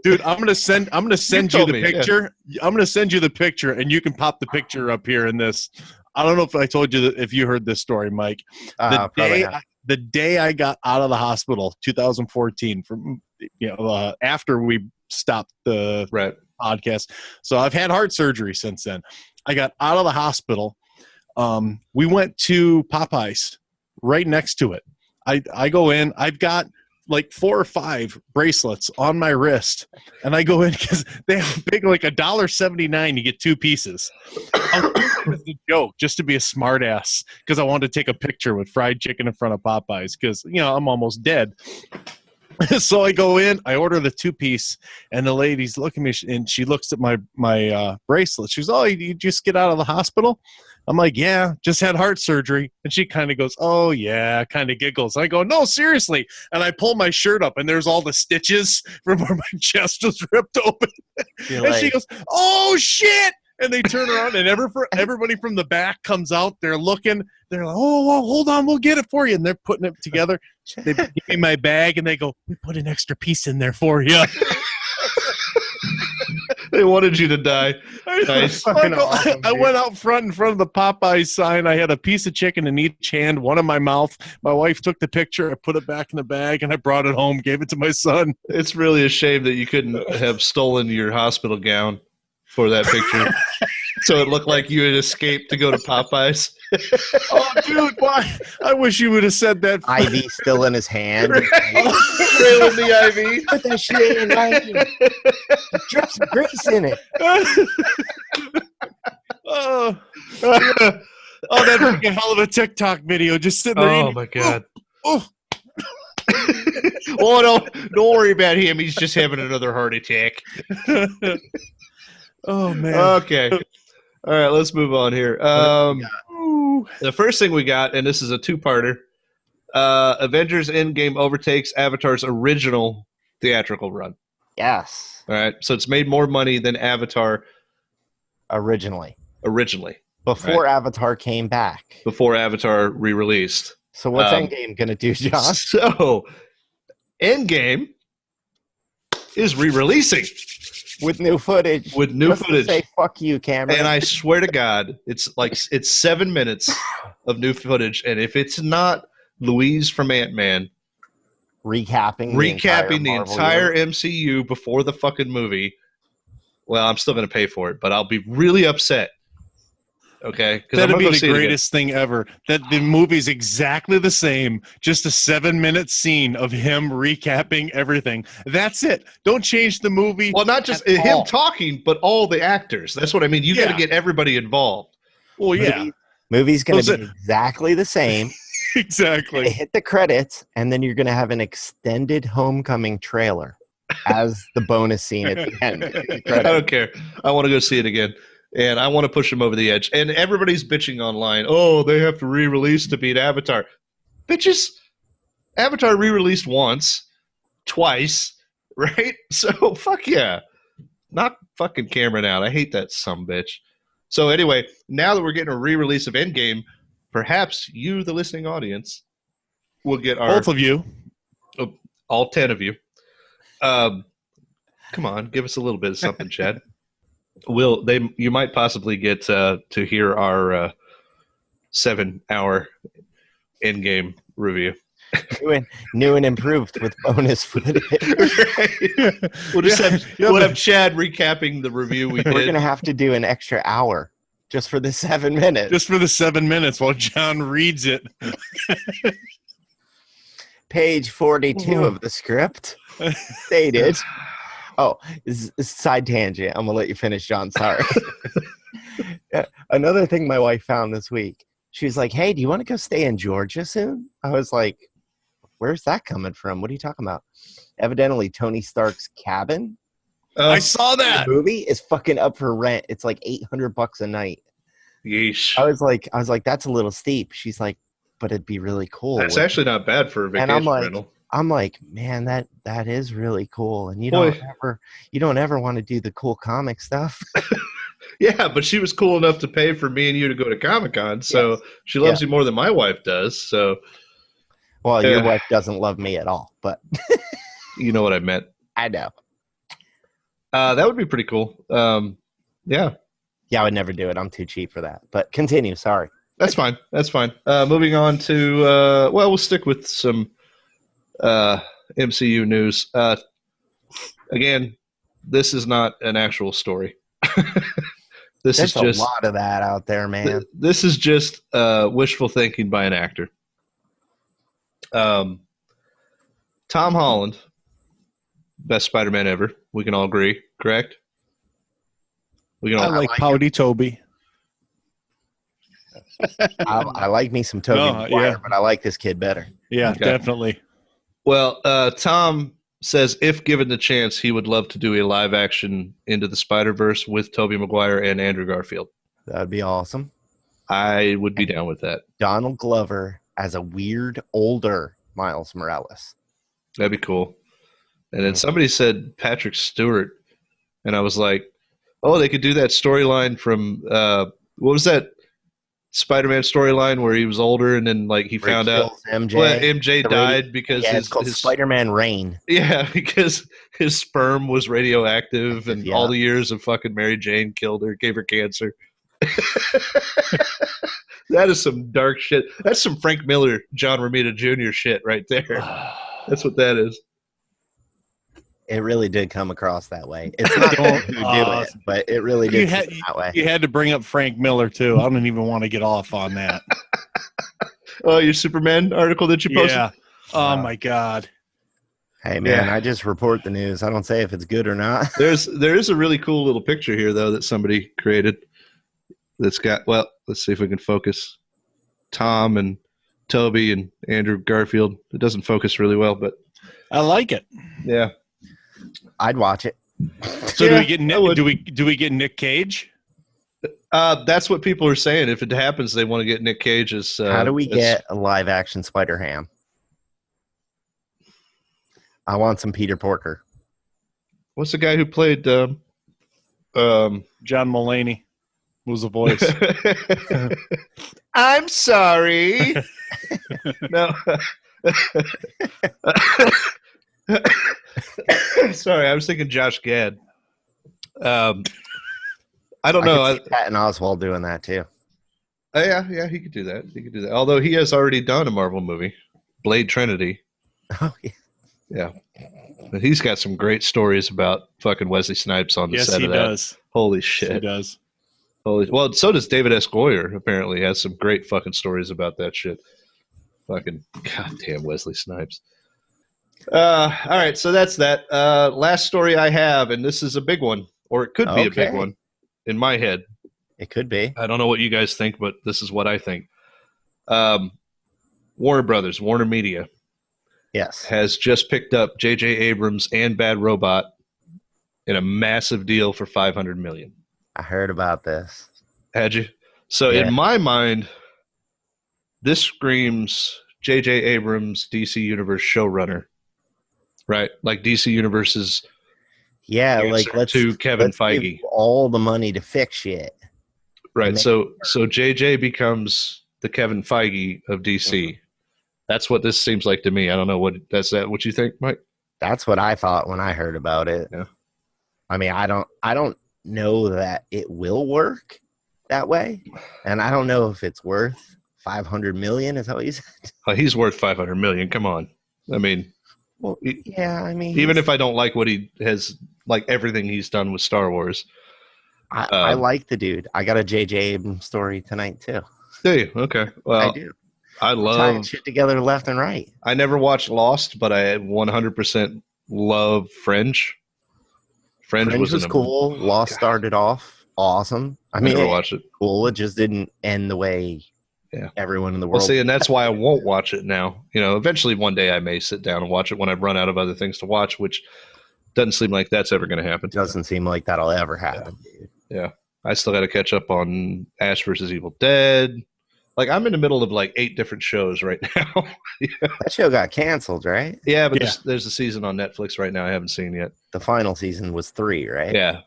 dude, I'm gonna send you the picture. Yeah. I'm gonna send you the picture, and you can pop the picture up here in this. I don't know if I told you if you heard this story, Mike. The day I got out of the hospital, 2014, from after we stopped the podcast. So I've had heart surgery since then. I got out of the hospital. We went to Popeyes right next to it. I go in. I've got like 4 or 5 bracelets on my wrist, and I go in because they have big, like $1.79. You get 2 pieces. I was thinking it was a joke, just to be a smart ass, because I wanted to take a picture with fried chicken in front of Popeyes because I'm almost dead. So I go in, I order the 2-piece, and the lady's looking at me, and she looks at my bracelet. She's, "Oh, you just get out of the hospital?" I'm like, "Yeah, just had heart surgery." And she kind of goes, "Oh, yeah," kind of giggles. I go, "No, seriously." And I pull my shirt up, and there's all the stitches from where my chest was ripped open. And she goes, "Oh, shit." And they turn around, and everybody from the back comes out. They're looking. They're like, "Oh, well, hold on, we'll get it for you." And they're putting it together. They give me my bag, and they go, "We put an extra piece in there for you." They wanted you to die. Nice. I went out front in front of the Popeyes sign. I had a piece of chicken in each hand, one in my mouth. My wife took the picture. I put it back in the bag, and I brought it home, gave it to my son. It's really a shame that you couldn't have stolen your hospital gown for that picture. So it looked like you had escaped to go to Popeyes. Oh, dude, why? I wish you would have said that. IV still in his hand. Trailing the IV. Put that shit in IV. Drop some grease in it. Oh, that'd make a hell of a TikTok video. Just sitting there. Oh, my God. Oh. Oh, don't worry about him. He's just having another heart attack. Oh, man. Okay. All right, let's move on here. The first thing we got, and this is a two-parter, Avengers Endgame overtakes Avatar's original theatrical run. Yes. All right, so it's made more money than Avatar Originally. Before Right. Avatar came back. Before Avatar re-released. So what's Endgame going to do, John? So, Endgame is re-releasing. With new footage. With new Just to footage. say fuck you, Cameron. And I swear to God, it's 7 minutes of new footage. And if it's not Louise from Ant-Man recapping the Marvel entire universe. MCU before the fucking movie, well, I'm still going to pay for it, but I'll be really upset. Okay? That'd be the greatest thing ever. That the movie's exactly the same, just a 7-minute scene of him recapping everything. That's it. Don't change the movie. Well, not just him talking, but all the actors. That's what I mean. You got to get everybody involved. Well, yeah. Movie's going to be exactly the same. Exactly. They hit the credits, and then you're going to have an extended Homecoming trailer as the bonus scene at the end. I don't care. I want to go see it again. And I want to push them over the edge. And everybody's bitching online. Oh, they have to re-release to beat Avatar. Bitches, Avatar re-released once, twice, right? So, fuck yeah. Knock fucking Cameron out. I hate that sumbitch. So anyway, now that we're getting a re-release of Endgame, perhaps you, the listening audience, will get our... Both of you. All 10 of you. Come on, give us a little bit of something, Chad. You might possibly get to hear our 7-hour Endgame review. New and improved with bonus footage. Right. We'll have Chad recapping the review we did. We're gonna have to do an extra hour just for the 7 minutes. Just for the 7 minutes while John reads it. Page 42 of the script stated. Oh, side tangent. I'm gonna let you finish, John. Sorry. Another thing my wife found this week. She's like, "Hey, do you want to go stay in Georgia soon?" I was like, "Where's that coming from? What are you talking about?" Evidently, Tony Stark's cabin. I saw that. The movie is fucking up for rent. It's like $800 a night. Yeesh. I was like, "That's a little steep." She's like, "But it'd be really cool." That's actually not bad for a vacation rental. I'm like, man, that is really cool, and you don't ever want to do the cool comic stuff. Yeah, but she was cool enough to pay for me and you to go to Comic-Con, so she loves you more than my wife does. So, well, your wife doesn't love me at all, but you know what I meant. I know. That would be pretty cool. Yeah, I would never do it. I'm too cheap for that. But continue. Sorry. That's fine. Moving on to we'll stick with some MCU news. Again, this is not an actual story. There's a lot of that out there, man. This is just wishful thinking by an actor. Tom Holland, best Spider-Man ever. We can all agree, correct? We can all. I like Pouty Toby. I like me some Tobey Maguire, but I like this kid better. Yeah, definitely. Well, Tom says if given the chance, he would love to do a live action Into the Spider-Verse with Tobey Maguire and Andrew Garfield. That'd be awesome. I would be down with that. Donald Glover as a weird older Miles Morales. That'd be cool. And then somebody said Patrick Stewart, and I was like, oh, they could do that storyline from what was that Spider-Man storyline where he was older and then like he found out MJ died because it's called Spider-Man Reign. Yeah, because his sperm was radioactive and all the years of fucking Mary Jane killed her, gave her cancer. That is some dark shit. That's some Frank Miller, John Romita Jr. shit right there. That's what that is. It really did come across that way. It's not who do it, but it really did come that way. You had to bring up Frank Miller, too. I don't even want to get off on that. Oh, your Superman article that you posted? Yeah. Oh, my God. Hey, man, I just report the news. I don't say if it's good or not. There is a really cool little picture here, though, that somebody created that's got, well, let's see if we can focus. Tom and Toby and Andrew Garfield. It doesn't focus really well, but I like it. Yeah. I'd watch it. So do we get Nick, do we get Nick Cage? That's what people are saying. If it happens, they want to get Nick Cage as. How do we get a live action Spider-Ham? I want some Peter Porker. What's the guy who played John Mulaney was the voice. I'm sorry. No. Sorry, I was thinking Josh Gad. I don't know. I could see Patton Oswalt doing that too. Yeah, he could do that. He could do that. Although he has already done a Marvel movie, Blade Trinity. Oh yeah. Yeah. But he's got some great stories about fucking Wesley Snipes on the set of that. Yes, he does. Holy shit. He does. Well, so does David S. Goyer, apparently. He has some great fucking stories about that shit. Fucking goddamn Wesley Snipes. All right, so that's that. Last story I have, and this is a big one, or it could be a big one in my head. It could be. I don't know what you guys think, but this is what I think. Warner Brothers, Warner Media, has just picked up J.J. Abrams and Bad Robot in a massive deal for $500 million. I heard about this. Had you? So in my mind, this screams J.J. Abrams, DC Universe showrunner, right? Like DC Universe's like let's Kevin Feige give all the money to fix shit. Right. So JJ becomes the Kevin Feige of DC. That's what this seems like to me. I don't know what you think, Mike? That's what I thought when I heard about it. Yeah. I mean, I don't know that it will work that way, and I don't know if it's worth $500 million. Is that what you said? He's worth $500 million. Come on. I mean, well, yeah. I mean, even if I don't like what he has, like everything he's done with Star Wars, I like the dude. I got a J.J. Abrams story tonight too. Do you? Okay. Well, I do. I love tying shit together left and right. I never watched Lost, but I 100% love Fringe. Fringe was cool. Lost started off awesome. I mean, never watched it. Cool. It just didn't end the way everyone in the world. Well, see, and that's why I won't watch it now. You know, eventually one day I may sit down and watch it when I've run out of other things to watch, which doesn't seem like that's ever going to happen. Doesn't seem like that'll ever happen. Yeah. I still got to catch up on Ash versus Evil Dead. Like, I'm in the middle of like 8 different shows right now. That show got canceled, right? Yeah, but there's a season on Netflix right now I haven't seen yet. The final season was 3, right? Yeah.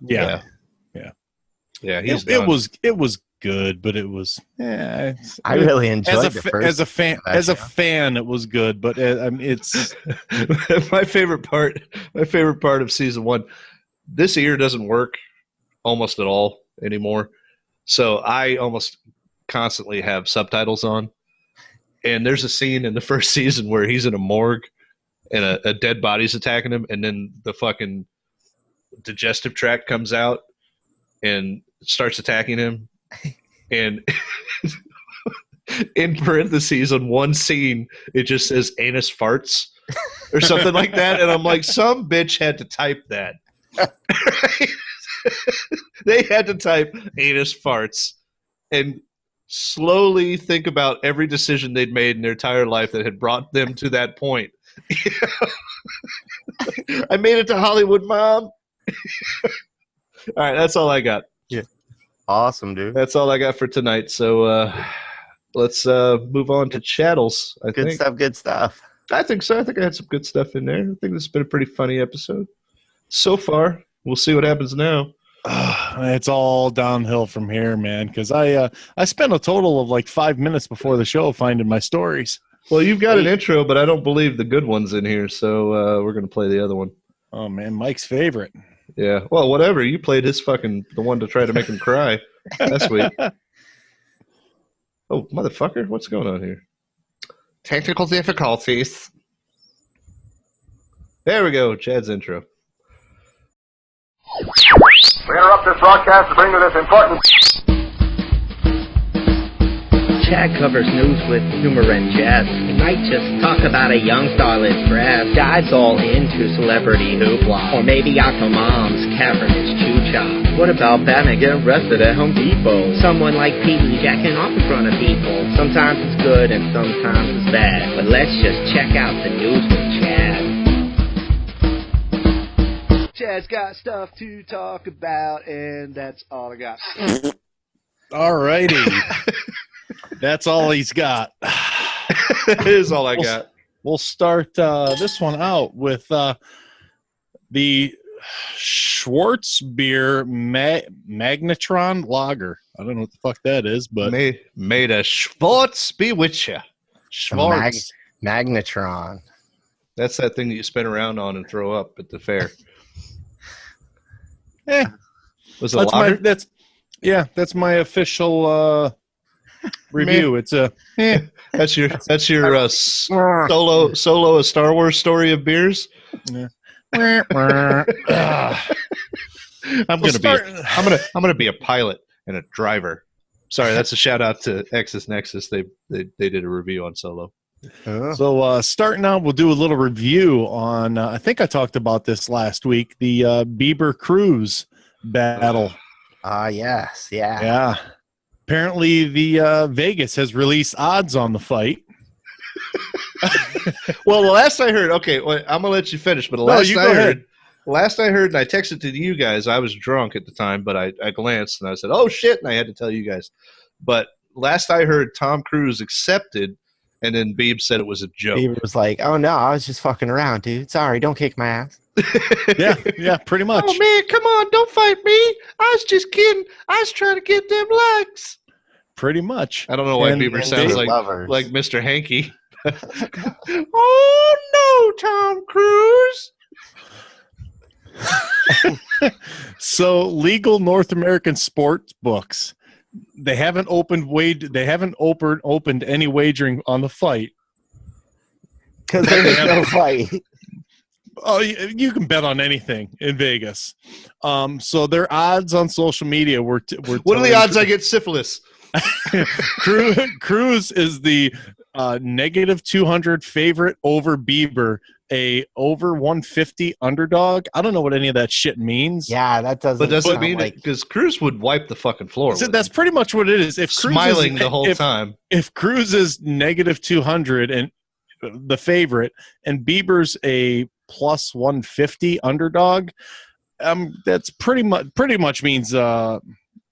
It was good, but it was. I really enjoyed the first. As a fan, it was good, but it's my favorite part of season 1. This ear doesn't work almost at all anymore, so I almost constantly have subtitles on. And there's a scene in the first season where he's in a morgue and a dead body's attacking him, and then the fucking digestive tract comes out and starts attacking him. And in parentheses on one scene, it just says anus farts or something like that. And I'm like, some bitch had to type that. They had to type anus farts. And slowly think about every decision they'd made in their entire life that had brought them to that point. I made it to Hollywood, Mom. All right, that's all I got. Awesome, dude. That's all I got for tonight. So let's move on to chattels. Good stuff. Good stuff. I think so. I think I had some good stuff in there. I think this has been a pretty funny episode so far. We'll see what happens now. It's all downhill from here, man. Because I spent a total of like 5 minutes before the show finding my stories. Well, you've got an intro, but I don't believe the good one's in here, so we're going to play the other one. Oh, man, Mike's favorite. Yeah, well, whatever. You played his the one to try to make him cry. That's sweet. Oh, motherfucker, what's going on here? Technical difficulties. There we go, Chad's intro. We interrupt this broadcast to bring you this important... Chad covers news with humor and jest. He might just talk about a young starlet's breast. Dives all into celebrity hoopla. Or maybe Yako Mom's cavernous chew-chop. What about Batman getting arrested at Home Depot? Someone like Pee-wee jacking off in front of people. Sometimes it's good and sometimes it's bad. But let's just check out the news with Chad. Chad's got stuff to talk about, and that's all I got. All righty. That's all he's got. That is all I got. We'll start this one out with the Schwartz Beer Magnetron Lager. I don't know what the fuck that is, but made a Schwartz be with you. Schwartz Magnetron. That's that thing that you spin around on and throw up at the fair. Was it lager? That's my official review. It's a that's your solo a Star Wars story of beers. Yeah. I'm gonna be a pilot and a driver. Sorry, that's a shout out to Exus Nexus. They did a review on Solo. So starting out, we'll do a little review on. I think I talked about this last week. The Bieber Cruise battle. Yes, yeah. Yeah. Apparently, the Vegas has released odds on the fight. Well, the last I heard, okay, well, I'm gonna let you finish. But the last I heard, and I texted to you guys. I was drunk at the time, but I glanced and I said, "Oh shit!" and I had to tell you guys. But last I heard, Tom Cruise accepted, and then Beeb said it was a joke. Beeb was like, "Oh no, I was just fucking around, dude. Sorry, don't kick my ass." yeah, pretty much. Oh man, come on, don't fight me. I was just kidding. I was trying to get them likes. Pretty much. I don't know why Bieber sounds like Mr. Hanky. Oh no, Tom Cruise. So legal North American sports books, they haven't opened any wagering on the fight because there's no fight. Oh, you can bet on anything in Vegas. So their odds on social media were what are the odds I get syphilis? Cruz is the negative 200 favorite over Bieber, a over 150 underdog. I don't know what any of that shit means. Yeah, that doesn't. But does it mean because Cruz would wipe the fucking floor? So that's pretty much what it is. If Cruz smiling the whole time. If Cruz is negative 200 and the favorite, and Bieber's a plus 150 underdog, that's pretty much means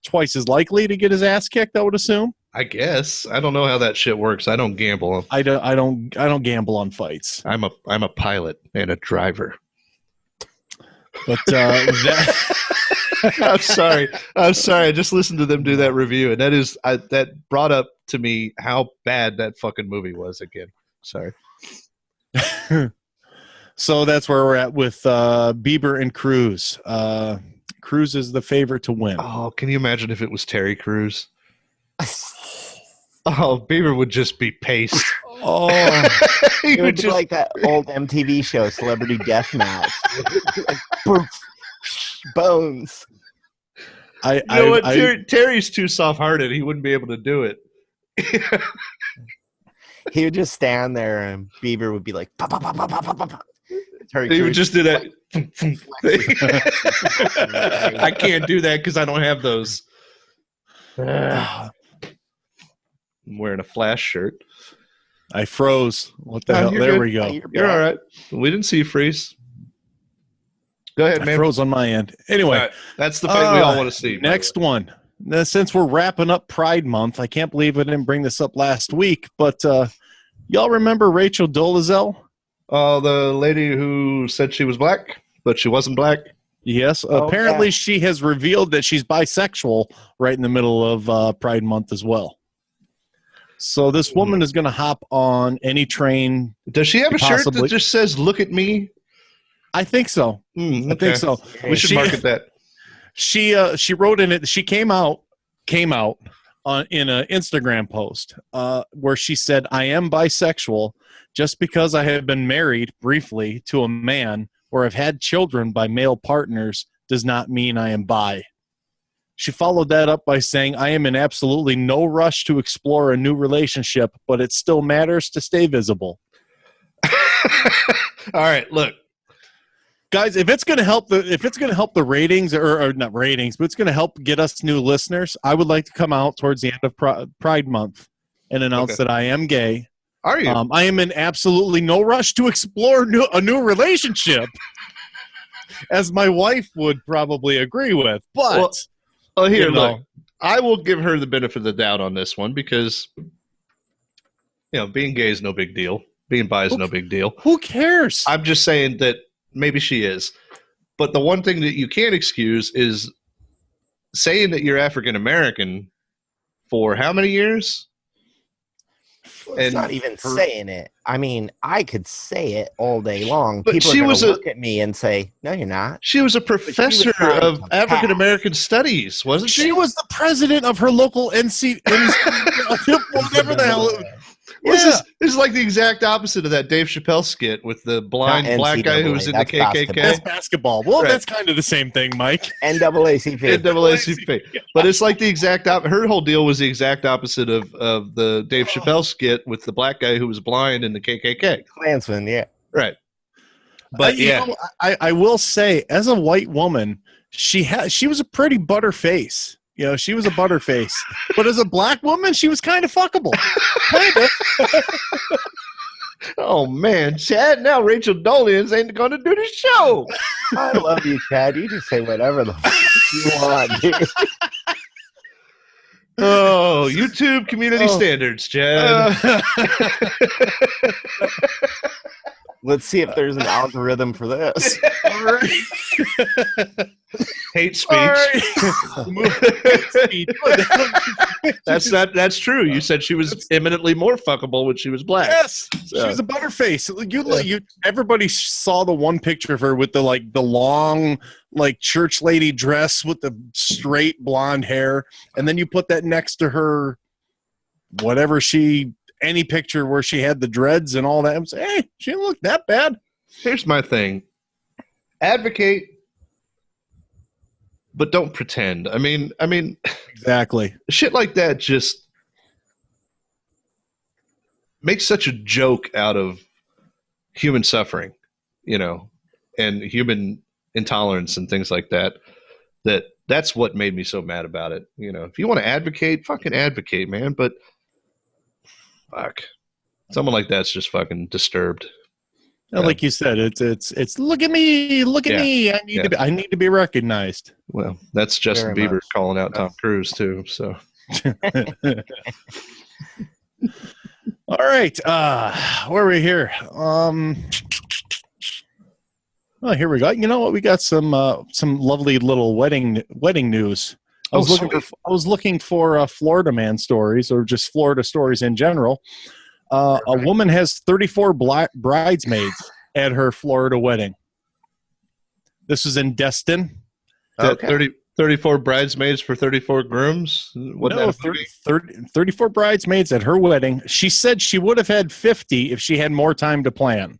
twice as likely to get his ass kicked, I would assume. I guess. I don't know how that shit works. I don't gamble. I don't gamble on fights. I'm a pilot and a driver. But I'm sorry. I just listened to them do that review, and that brought up to me how bad that fucking movie was again. Sorry. So that's where we're at with Bieber and Cruz. Cruz is the favorite to win. Oh, can you imagine if it was Terry Crews? Oh, Bieber would just be paste. Oh, it would be like that old MTV show, Celebrity Deathmatch. Like, bones. You know what? Terry's too soft-hearted. He wouldn't be able to do it. He would just stand there, and Bieber would be like, "Pop, pop, pop, pop, pop, pop, pop." He would just do that. I can't do that because I don't have those. I'm wearing a Flash shirt. I froze. What the hell? You're There good. we go. You're all right. We didn't see you freeze. Go ahead, I man. froze on my end. Anyway, Right. That's the fight we all want to see. Next one. Now, since we're wrapping up Pride Month, I can't believe I didn't bring this up last week, but y'all remember Rachel Dolezal? The lady who said she was black, but she wasn't black. Yes. Apparently, she has revealed that she's bisexual right in the middle of Pride Month as well. So this woman is going to hop on any train. Does she have a shirt that just says "Look at me"? I think so. Okay. I think so. We should market that. She wrote in it. She came out in an Instagram post where she said, "I am bisexual. Just because I have been married briefly to a man or have had children by male partners does not mean I am bi." She followed that up by saying, "I am in absolutely no rush to explore a new relationship, but it still matters to stay visible." All right, look, guys, if it's going to help the ratings or not ratings, but it's going to help get us new listeners, I would like to come out towards the end of Pride Month and announce that I am gay. Are you? I am in absolutely no rush to explore a new relationship, as my wife would probably agree with. But here, look, I will give her the benefit of the doubt on this one because, being gay is no big deal. Being bi is no big deal. Who cares? I'm just saying that maybe she is. But the one thing that you can't excuse is saying that you're African American for how many years? It's not even saying it. I mean, I could say it all day long. But people she are going was to look at me and say, "No, you're not." She was a professor of African American studies, wasn't she? She was the president of her local NC, whatever the hell. This is like the exact opposite of that Dave Chappelle skit with the blind black guy who was in the KKK. That's basketball. Well, that's kind of the same thing, Mike. NAACP. NAACP. But it's like the exact her whole deal was the exact opposite of the Dave Chappelle skit with the black guy who was blind in the KKK. Klansman, yeah. Right. But I will say, as a white woman, she was a pretty butterface. She was a butterface. But as a black woman, she was kind of fuckable. Kind of. Oh, man. Chad, now Rachel Dolezal ain't going to do the show. I love you, Chad. You just say whatever the fuck you want, dude. Oh, YouTube community standards, Chad. Let's see if there's an algorithm for this. All right. Hate speech. That's true. You said she was eminently more fuckable when she was black. Yes, she was a butterface. Everybody saw the one picture of her with the long church lady dress with the straight blonde hair, and then you put that next to her, any picture where she had the dreads and all that. And say, hey, she didn't look that bad. Here's my thing: advocate, but don't pretend. I mean, exactly. Shit like that just makes such a joke out of human suffering, and human intolerance and things like that. That's what made me so mad about it. If you want to advocate, fucking advocate, man. But fuck, someone like that's just fucking disturbed. Like you said, it's look at me, me. I need to be recognized. Well, that's Justin Bieber calling out Tom Cruise too. So, all right, where are we here? Oh, here we go. You know what? We got some lovely little wedding news. I was looking for Florida man stories or just Florida stories in general. A woman has 34 bridesmaids at her Florida wedding. This was in Destin. 34 bridesmaids for 34 grooms? 34 bridesmaids at her wedding. She said she would have had 50 if she had more time to plan.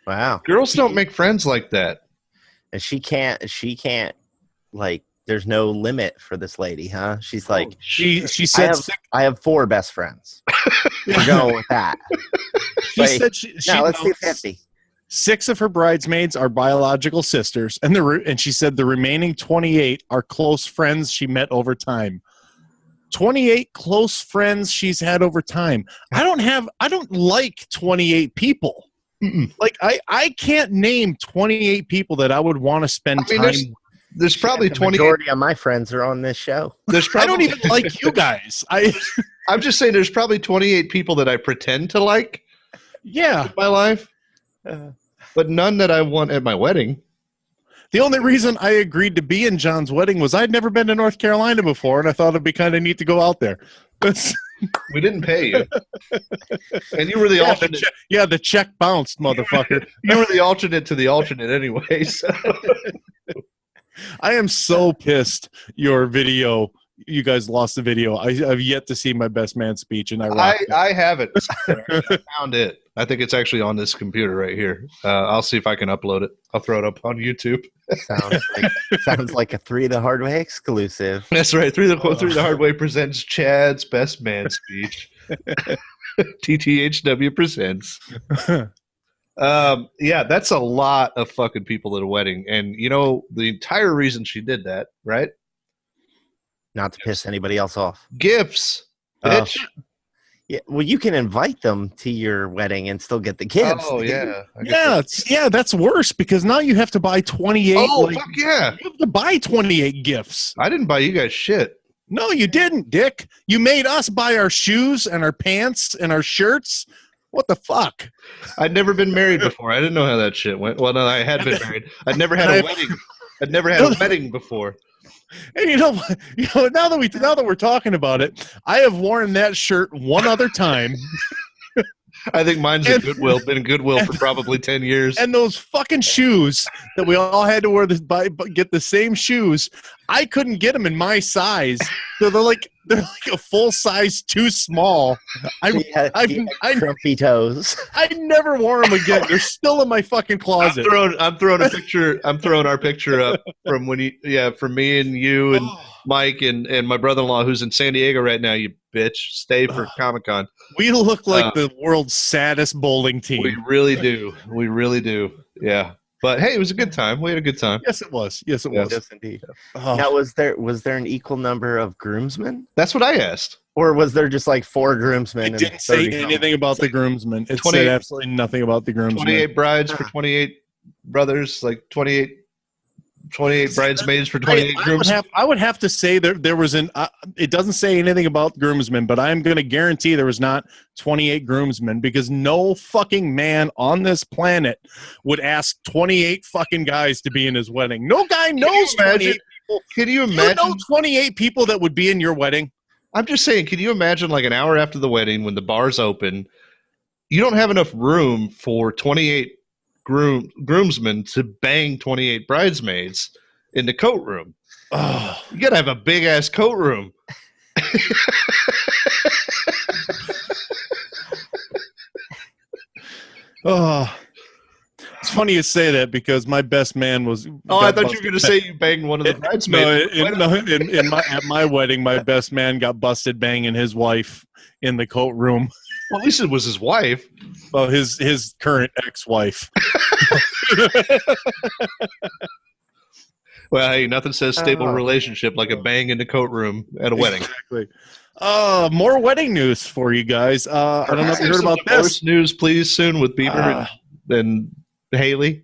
Wow. Girls don't make friends like that. And she can't there's no limit for this lady, huh? She's like, she said, I have 4 best friends. We're going with that. Let's do 50. 6 of her bridesmaids are biological sisters, and she said the remaining 28 are close friends she met over time. 28 close friends she's had over time. I don't like 28 people. Like I can't name 28 people that I would want to spend time. There's probably the 28. Majority of my friends are on this show. There's I probably, don't even like you guys. I'm just saying there's probably 28 people that I pretend to like Yeah. in my life, but none that I want at my wedding. The only reason I agreed to be in John's wedding was I'd never been to North Carolina before, and I thought it'd be kind of neat to go out there. We didn't pay you. And you were the alternate. The check bounced, motherfucker. You were the alternate to the alternate anyway. So. I am so pissed your video, you guys lost the video. I've yet to see my best man speech, and I haven't. I found it. I think it's actually on this computer right here. I'll see if I can upload it. I'll throw it up on YouTube. Sounds like a 3 the Hard Way exclusive. That's right. 3 the Hard Way presents Chad's best man speech. TTHW presents. Yeah, that's a lot of fucking people at a wedding. And you know, the entire reason she did that, right? Not to piss anybody else off. Gifts, bitch. Yeah, well, you can invite them to your wedding and still get the gifts. Oh, yeah. That's worse because now you have to buy 28. Oh, fuck yeah. You have to buy 28 gifts. I didn't buy you guys shit. No, you didn't, Dick. You made us buy our shoes and our pants and our shirts. What the fuck? I'd never been married before. I didn't know how that shit went. Well, no, I had been married. I'd never had a wedding. I'd never had a wedding before. And you know, now that we're talking about it, I have worn that shirt one other time. I think mine's been Goodwill for probably 10 years. And those fucking shoes that we all had to wear get the same shoes. I couldn't get them in my size. So they're like a full size too small. Crumpy toes. I never wore them again. They're still in my fucking closet. I'm throwing a picture. I'm throwing our picture up from from me and you and Mike and my brother-in-law who's in San Diego right now. You bitch, stay for Comic-Con. We look like the world's saddest bowling team. We really do. We really do. Yeah. But hey, it was a good time. We had a good time. Yes, it was. Yes, it was. Yes, indeed. Now, was there an equal number of groomsmen? That's what I asked. Or was there just like 4 groomsmen? It didn't say anything about the groomsmen. It said absolutely nothing about the groomsmen. 28 brides for 28 brothers, like 28 bridesmaids for 28 groomsmen. I would have to say there was it doesn't say anything about groomsmen, but I'm going to guarantee there was not 28 groomsmen because no fucking man on this planet would ask 28 fucking guys to be in his wedding. No guy knows 28 people. Can you imagine? You know 28 people that would be in your wedding? I'm just saying, can you imagine like an hour after the wedding when the bar's open, you don't have enough room for 28 groomsmen to bang 28 bridesmaids in the coat room. Oh, you gotta have a big ass coat room. Oh, it's funny you say that because my best man was. Oh, I thought you were going to say you banged one of the bridesmaids. At my wedding, my best man got busted banging his wife in the coat room. Well, at least it was his wife. Well, his current ex-wife. Well, hey, nothing says stable relationship like a bang in the coat room at a wedding. Exactly. More wedding news for you guys. I don't know if you heard about this. News, please, soon with Bieber and Haley.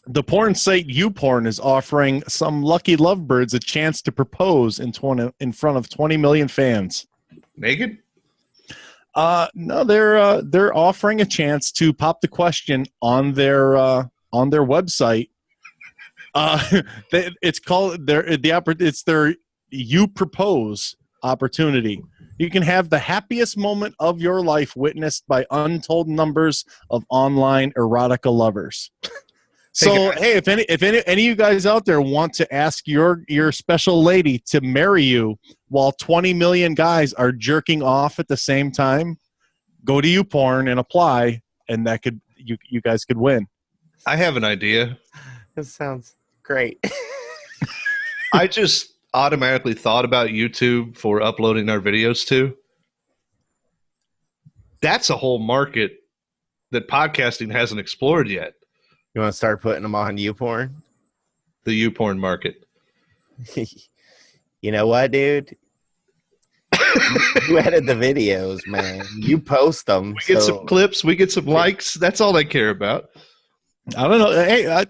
The porn site YouPorn is offering some lucky lovebirds a chance to propose in front of 20 million fans. Naked? No, they're offering a chance to pop the question on their website. It's called it's their You Propose opportunity. You can have the happiest moment of your life witnessed by untold numbers of online erotica lovers. So, hey, if any of you guys out there want to ask your special lady to marry you while 20 million guys are jerking off at the same time, go to YouPorn and apply, and that could you guys could win. I have an idea. This sounds great. I just automatically thought about YouTube for uploading our videos to. That's a whole market that podcasting hasn't explored yet. You want to start putting them on YouPorn? The YouPorn market. You know what, dude? You edit the videos, man. You post them. We get some clips. We get some likes. That's all they care about. I don't know. Hey,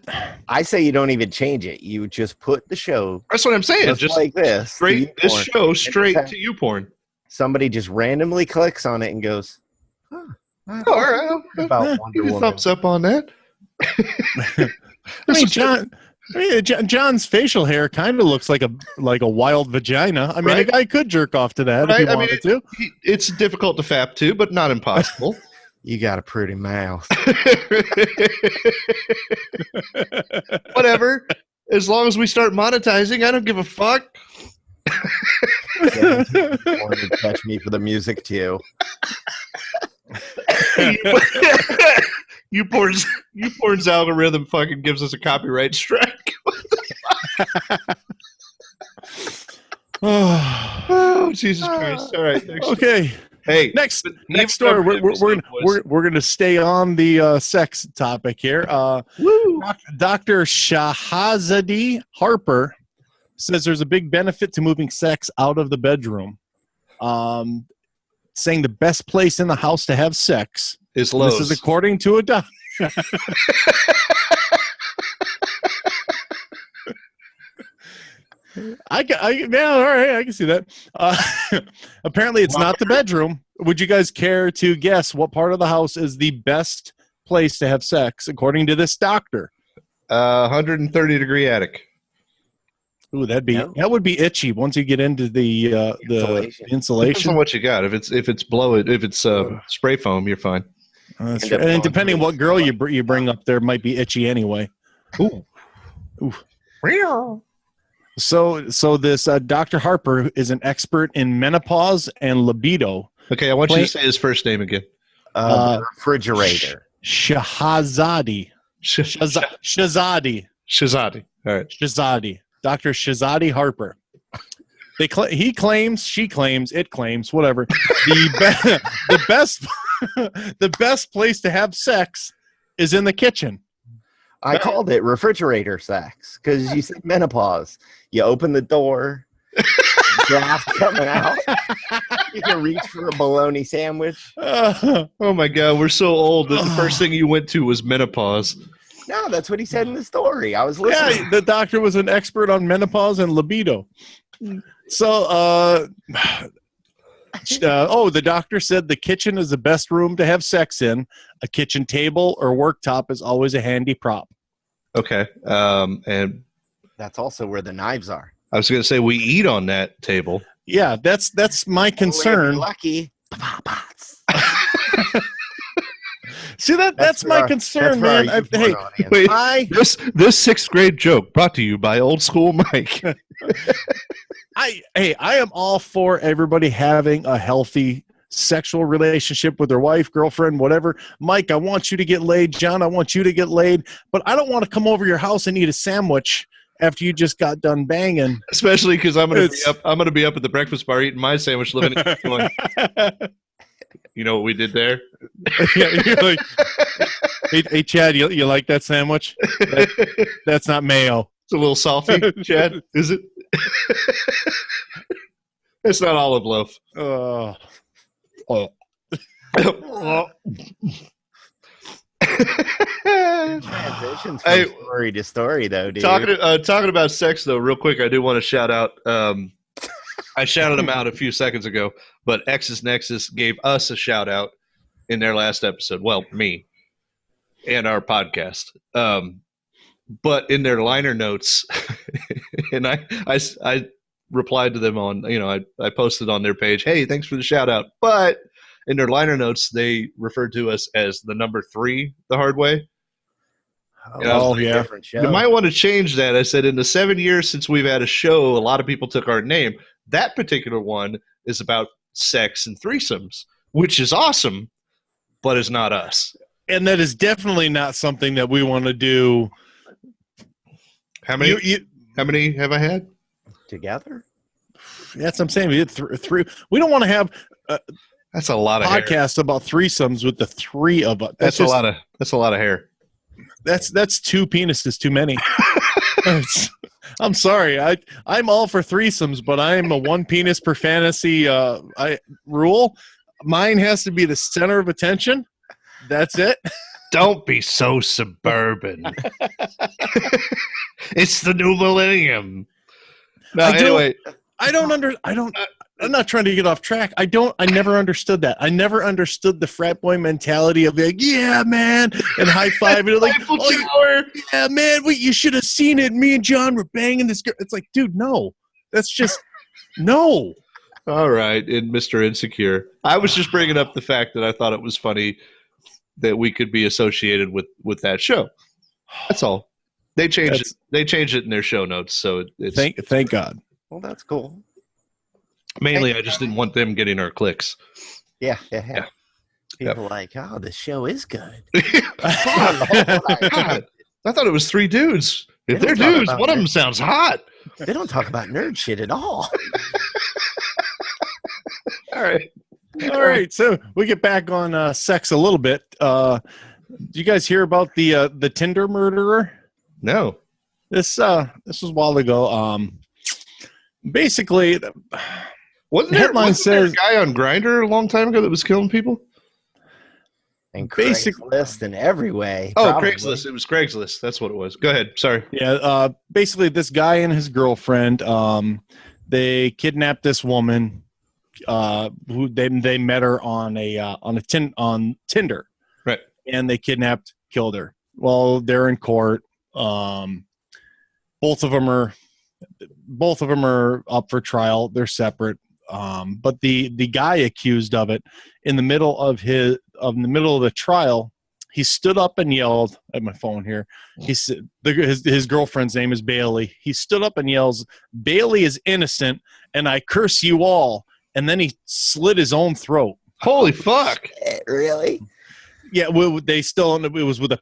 I say you don't even change it. You just put the show. That's what I'm saying. Just like this. Straight this show straight to YouPorn. Somebody just randomly clicks on it and goes, all right. About Wonder Woman. Thumbs up on that. John's facial hair kind of looks like a wild vagina. I mean, a guy could jerk off to that if he wanted to. It's difficult to fap to, but not impossible. You got a pretty mouth. Whatever. As long as we start monetizing, I don't give a fuck. Yeah, to catch me for the music too. YouPorn's algorithm fucking gives us a copyright strike. Oh, Jesus Christ! All right. Okay. Hey, next story. We're gonna stay on the sex topic here. Dr. Shahazadi Harper says there's a big benefit to moving sex out of the bedroom. Saying the best place in the house to have sex is Lowe's. This is according to a doctor. All right, I can see that. Apparently, it's not the bedroom. Would you guys care to guess what part of the house is the best place to have sex, according to this doctor? 130-degree attic. Ooh, that would be itchy once you get into the insulation. Depends on what you got. If it's spray foam, you're fine. And depending on what girl you bring up there, might be itchy anyway. Ooh. So this Dr. Harper is an expert in menopause and libido. Okay, I want you to say his first name again. The refrigerator. Shahzadi. Shahzadi. All right. Shahzadi. Dr. Shahzadi Harper. He claims, she claims, it claims, whatever. The best place to have sex is in the kitchen. I called it refrigerator sex because you said menopause. You open the door, draft coming out. You can reach for a bologna sandwich. Oh my God, we're so old that the first thing you went to was menopause. No, that's what he said in the story. I was listening. Yeah, the doctor was an expert on menopause and libido. So, the doctor said the kitchen is the best room to have sex in. A kitchen table or worktop is always a handy prop. Okay. And that's also where the knives are. I was going to say we eat on that table. Yeah, that's my concern. Lucky. See that's my concern, man. This sixth grade joke brought to you by Oldskool Mike. I am all for everybody having a healthy sexual relationship with their wife, girlfriend, whatever. Mike, I want you to get laid. John, I want you to get laid. But I don't want to come over your house and eat a sandwich after you just got done banging. Especially because I'm going to be up at the breakfast bar eating my sandwich, living in going, you know what we did there? Yeah, you're like, hey, Chad, you like that sandwich? That's not mayo. It's a little salty, Chad. Is it? It's not olive loaf. Transitions from story to story, though, dude. Talking about sex, though, real quick, I do want to shout out. I shouted him out a few seconds ago, but X's Nexus gave us a shout out in their last episode. Well, me and our podcast. But in their liner notes, and I replied to them on, I posted on their page, hey, thanks for the shout out. But in their liner notes, they referred to us as the number 3 the hard way. Oh, yeah. You might want to change that. I said, in the 7 years since we've had a show, a lot of people took our name. That particular one is about sex and threesomes, which is awesome, but is not us. And that is definitely not something that we want to do. How many have I had? Together? That's what I'm saying. We did three. We don't want to have that's a lot of podcast hair. About threesomes with the 3 of us. That's a lot of hair. That's 2 penises too many. I'm sorry. I'm all for threesomes, but I'm a one penis per fantasy rule. Mine has to be the center of attention. That's it. Don't be so suburban. It's the new millennium. No, anyway. I'm not trying to get off track. I never understood that. I never understood the frat boy mentality of like, yeah, man, and high five and like, oh, yeah, man, you should have seen it. Me and John were banging this girl. It's like, dude, no, that's just no. All right, and Mr. Insecure. I was just bringing up the fact that I thought it was funny that we could be associated with that show. That's all. They changed it. They changed it in their show notes, so it's thank God. Well, that's cool. Mainly, I just didn't want them getting our clicks. Yeah. People are like, oh, the show is good. I thought it was three dudes. If they're dudes, one of them sounds hot. They don't talk about nerd shit at all. All right. So we get back on sex a little bit. Do you guys hear about the Tinder murderer? No. This was a while ago. Basically, wasn't there a guy on Grindr a long time ago that was killing people? And Craigslist in every way. Oh, probably. Craigslist. It was Craigslist. That's what it was. Go ahead. Sorry. Yeah. Basically, this guy and his girlfriend, they kidnapped this woman. Who they met her on Tinder, right? And they killed her. Well, they're in court. Both of them are up for trial. They're separate. But the guy accused of it in the middle of the trial, he stood up and yelled. I have my phone here. He said his girlfriend's name is Bailey. He stood up and yells, "Bailey is innocent, and I curse you all." And then he slit his own throat. Holy fuck! Really? Yeah, they still. It was with a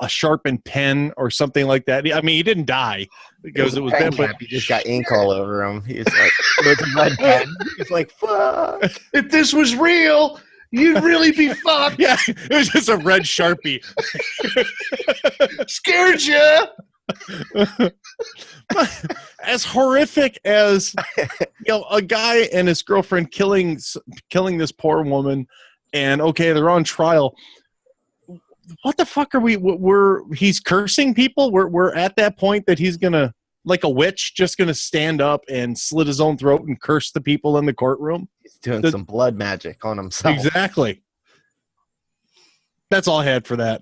sharpened pen or something like that. I mean, he didn't die because it was pen, but he just got ink all over him. He's like, with a red pen. He's like, fuck. If this was real, you'd really be fucked. Yeah, it was just a red Sharpie. Scared you. As horrific as a guy and his girlfriend killing this poor woman, and okay, they're on trial. What the fuck are we? He's cursing people. We're at that point that he's gonna, like a witch, just gonna stand up and slit his own throat and curse the people in the courtroom. He's doing some blood magic on himself. Exactly. That's all I had for that.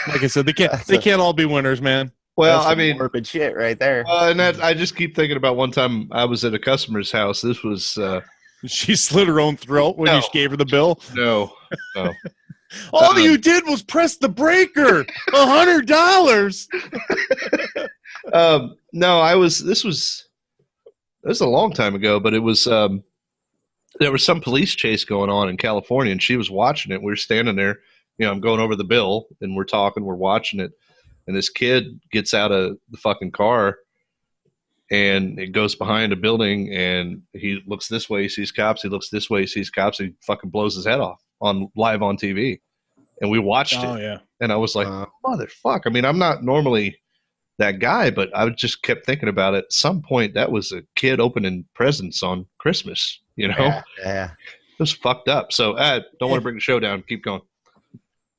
Like I said, they can't all be winners, man. Well, I mean, morbid shit right there. And I just keep thinking about one time I was at a customer's house. This was she slit her own throat when you gave her the bill. No. All you did was press the breaker. $100. No, this was a long time ago, but it was there was some police chase going on in California, and she was watching it. We were standing there, I'm going over the bill, and we're talking, we're watching it. And this kid gets out of the fucking car, and it goes behind a building, and he looks this way, he sees cops. He looks this way, he sees cops. He fucking blows his head off live on TV. And we watched it. Oh, yeah. And I was like, motherfucker. I mean, I'm not normally that guy, but I just kept thinking about it. At some point, that was a kid opening presents on Christmas, Yeah. It was fucked up. So don't want to bring the show down. Keep going.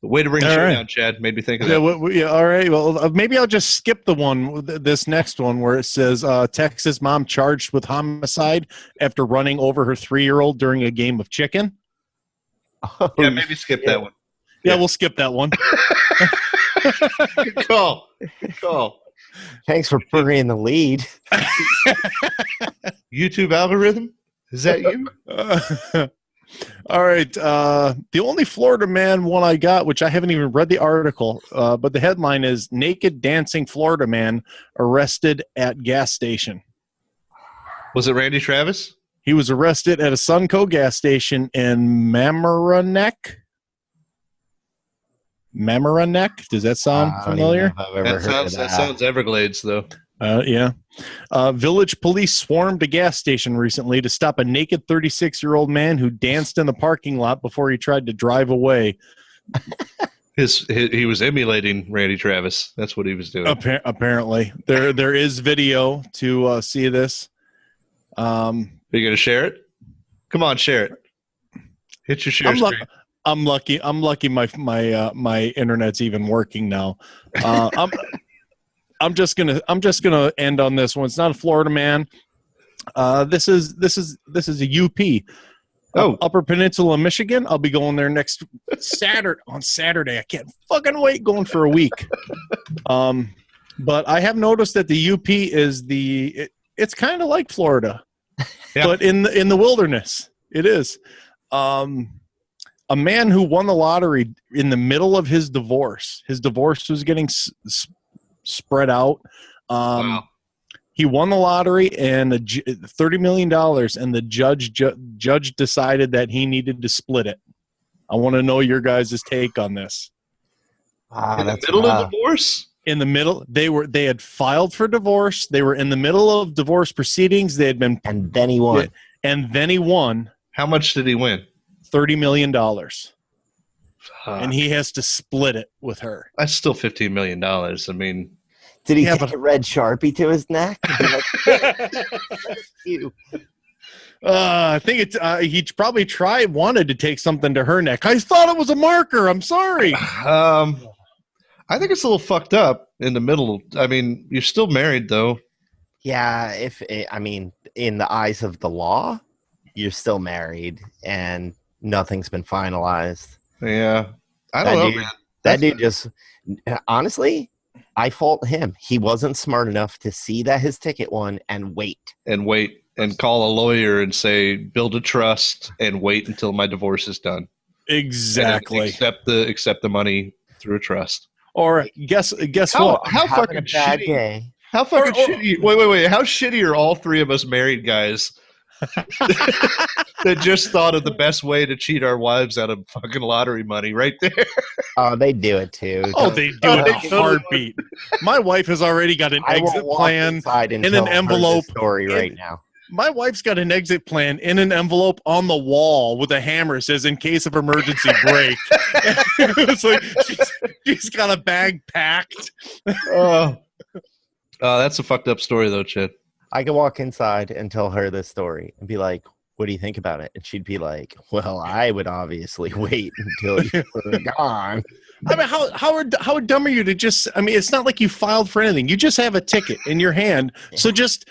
The way to bring the show down, Chad, made me think of that. All right. Well, maybe I'll just skip this next one where it says Texas mom charged with homicide after running over her 3-year-old during a game of chicken. Yeah, maybe skip that one. Yeah, we'll skip that one. Good call. Thanks for burying the lead. YouTube algorithm? Is that you? All right. The only Florida man one I got, which I haven't even read the article, but the headline is Naked Dancing Florida Man Arrested at Gas Station. Was it Randy Travis? He was arrested at a Sunco gas station in Mamaroneck. Does that sound familiar? That sounds Everglades, though. Yeah. Village police swarmed a gas station recently to stop a naked 36-year-old man who danced in the parking lot before he tried to drive away. He was emulating Randy Travis. That's what he was doing. Apparently, there is video to see this. Are you gonna share it? Come on, share it. Hit your share screen. I'm lucky. My internet's even working now. I'm just gonna end on this one. It's not a Florida man. This is a UP. Upper Peninsula, Michigan. I'll be going there next Saturday. I can't fucking wait, going for a week. But I have noticed that the UP is it's kind of like Florida, but in the wilderness. It is. A man who won the lottery in the middle of his divorce. His divorce was getting spread out. Wow. He won the lottery and $30 million, and the judge decided that he needed to split it. I want to know your guys' take on this. In the middle of divorce? In the middle, they had filed for divorce. They were in the middle of divorce proceedings. They had been, and then he won. And then he won. How much did he win? $30 million. And he has to split it with her. That's still $15 million. I mean, did he take a red Sharpie to his neck? I think he probably wanted to take something to her neck. I thought it was a marker. I'm sorry. I think it's a little fucked up in the middle. I mean, you're still married, though. Yeah, in the eyes of the law, you're still married, and nothing's been finalized. Yeah. I don't know, man. That dude just, honestly, I fault him. He wasn't smart enough to see that his ticket won and wait. And call a lawyer and say, build a trust and wait until my divorce is done. Exactly. Accept the money through a trust. Or guess what? How fucking shitty. How fucking shitty. Wait. How shitty are all three of us married guys that just thought of the best way to cheat our wives out of fucking lottery money right there? Oh, they do it too. Oh, they do it in a heartbeat. My wife has already got an exit plan in an envelope. Story right now. My wife's got an exit plan in an envelope on the wall with a hammer. It says, "In case of emergency, break." It's like she's got a bag packed. That's a fucked up story, though, Chad. I could walk inside and tell her this story and be like, "What do you think about it?" And she'd be like, "Well, I would obviously wait until you were gone." I mean, how dumb are you to just? I mean, it's not like you filed for anything. You just have a ticket in your hand, so just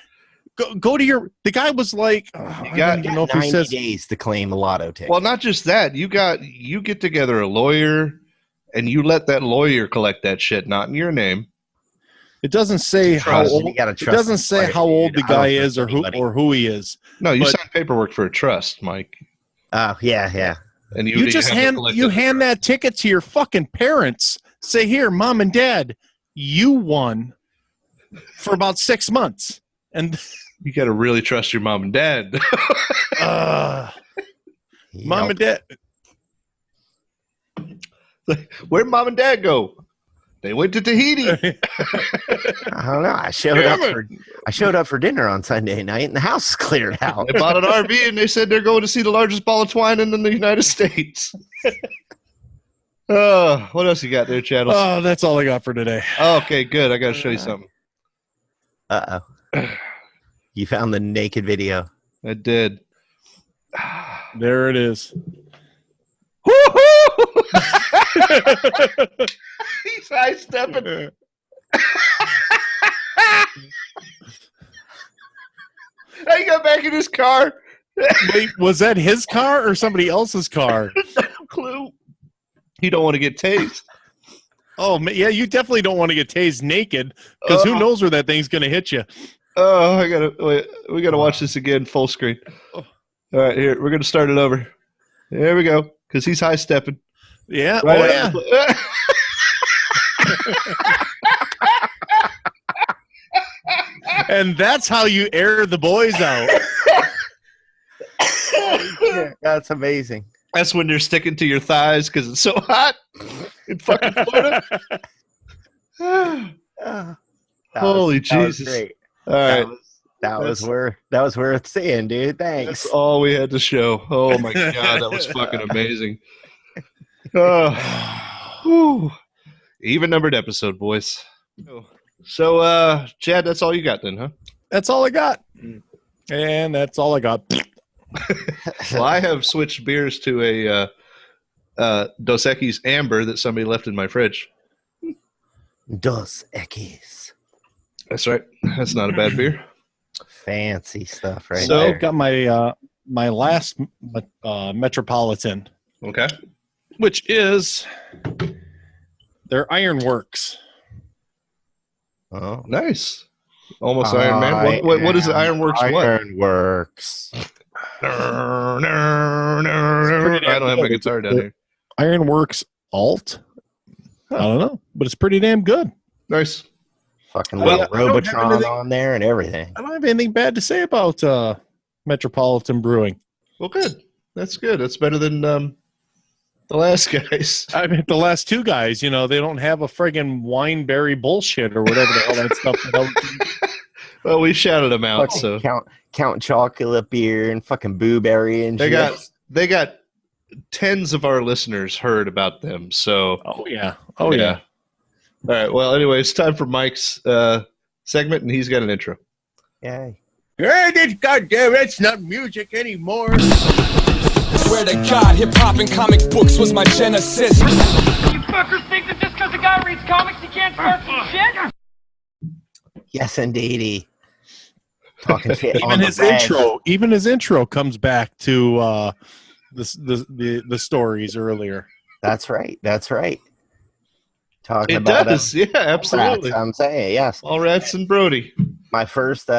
go to your. The guy was like, "You got 90 days to claim a lotto ticket." Well, not just that. You get together a lawyer, and you let that lawyer collect that shit, not in your name. It doesn't say how old. It doesn't say how old the guy is or who he is. No, you sign paperwork for a trust, Mike. Yeah. And you just hand that ticket to your fucking parents. Say, "Here, Mom and Dad, you won for about 6 months." And you got to really trust your mom and dad. Mom and Dad. Where'd Mom and Dad go? They went to Tahiti. I don't know. I showed up for dinner on Sunday night, and the house is cleared out. They bought an RV, and they said they're going to see the largest ball of twine in the United States. What else you got there, Chattels? Oh, that's all I got for today. Okay, good. I got to show you something. You found the naked video. I did. There it is. He's high stepping. How you got back in his car? Wait, was that his car or somebody else's car? No clue. You don't want to get tased. Oh, yeah, you definitely don't want to get tased naked because who knows where that thing's going to hit you. Oh, we gotta watch this again full screen. All right, here, we're gonna start it over. There we go, because he's high stepping. Yeah. Right And that's how you air the boys out. That's amazing. That's when you're sticking to your thighs because it's so hot in fucking Florida. Holy Jesus! That was great. All right, that was worth seeing, dude. Thanks. That's all we had to show. Oh my god, that was fucking amazing. Whew. Even numbered episode, boys. So, Chad, that's all you got then, huh? That's all I got. And that's all I got. Well, I have switched beers to a Dos Equis Amber that somebody left in my fridge. Dos Equis. That's right. That's not a bad beer. Fancy stuff, right? So there. I've got my my last Metropolitan. Okay. Which is their Ironworks. Oh, nice. Almost Iron Man. What is the Ironworks? Ironworks. I don't have my guitar down here. Ironworks Alt. I don't know, but it's pretty damn good. Nice. Fucking little Robotron on there and everything. I don't have anything bad to say about Metropolitan Brewing. Well, good. That's good. That's better than the last guys. I mean, the last two guys, they don't have a friggin' wineberry bullshit or whatever the hell that stuff. Well, we shouted them out. So Count Chocolate beer and fucking Blueberry and they got tens of our listeners heard about them. So yeah. All right. Well, anyway, it's time for Mike's segment, and he's got an intro. Yay. Hey, goddamn, it's not music anymore. Swear to God, hip-hop and comic books was my genesis. You fuckers think that just because a guy reads comics he can't start some shit? Yes, indeedy. Talking shit even his intro comes back to the stories earlier. That's right. Talking It about does. Yeah, absolutely. Rats, I'm saying, yes. All Rats and Brody. My first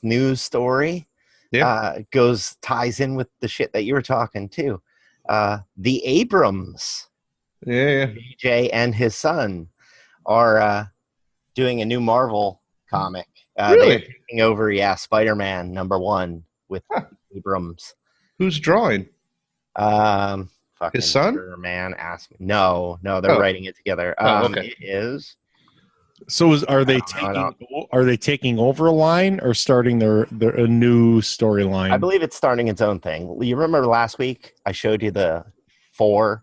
news story ties in with the shit that you were talking to. The Abrams, BJ and his son, are doing a new Marvel comic. Really? They're taking over, Spider-Man #1 with Abrams. Who's drawing? His son? Man asked me. No, they're writing it together. Okay. It is. So are they taking over a line or starting a new storyline? I believe it's starting its own thing. You remember last week I showed you the 4,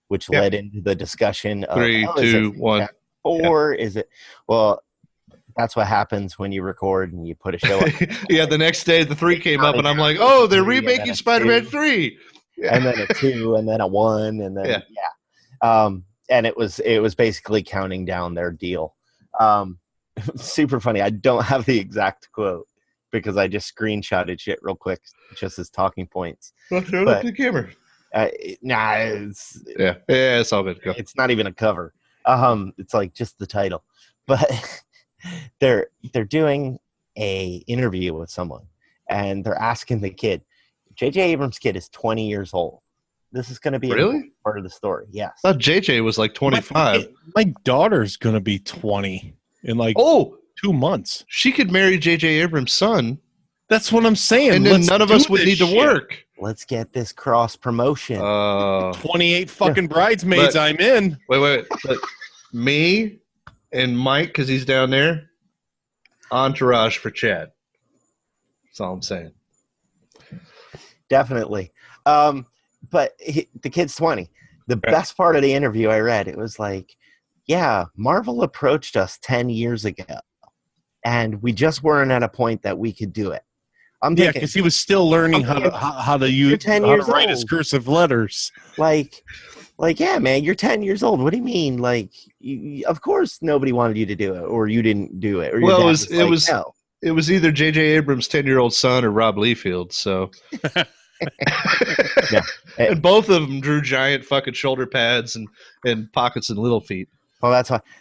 which led into the discussion of 3, 2, 1. 4 is it? Well, that's what happens when you record and you put a show up. Yeah, the next day the 3 came up, and I'm like, oh, they're remaking Spider-Man 3. Yeah. And then a 2, and then a 1, and then and it was basically counting down their deal. Super funny. I don't have the exact quote because I just screenshotted shit real quick, just as talking points. Well, throw it up to the camera. It's all good. Go. It's not even a cover. It's like just the title, but they're doing a interview with someone, and they're asking the kid. J.J. Abrams' kid is 20 years old. This is going to be really part of the story. Yes. I thought J.J. was like 25. My daughter's going to be 20 in 2 months. She could marry J.J. Abrams' son. That's what I'm saying. And then none of us would need to work. Let's get this cross promotion. 28 fucking bridesmaids. I'm in. Wait. But me and Mike, because he's down there, entourage for Chad. That's all I'm saying. Definitely. But the kid's 20. The best part of the interview I read, it was like, Marvel approached us 10 years ago, and we just weren't at a point that we could do it. I'm thinking, because he was still learning how to use write his cursive letters. Like, man, you're 10 years old. What do you mean? Like, of course nobody wanted you to do it, or you didn't do it. Or well, it was either J.J. Abrams' 10-year-old son or Rob Liefeld. So. And both of them drew giant fucking shoulder pads and pockets and little feet. Well,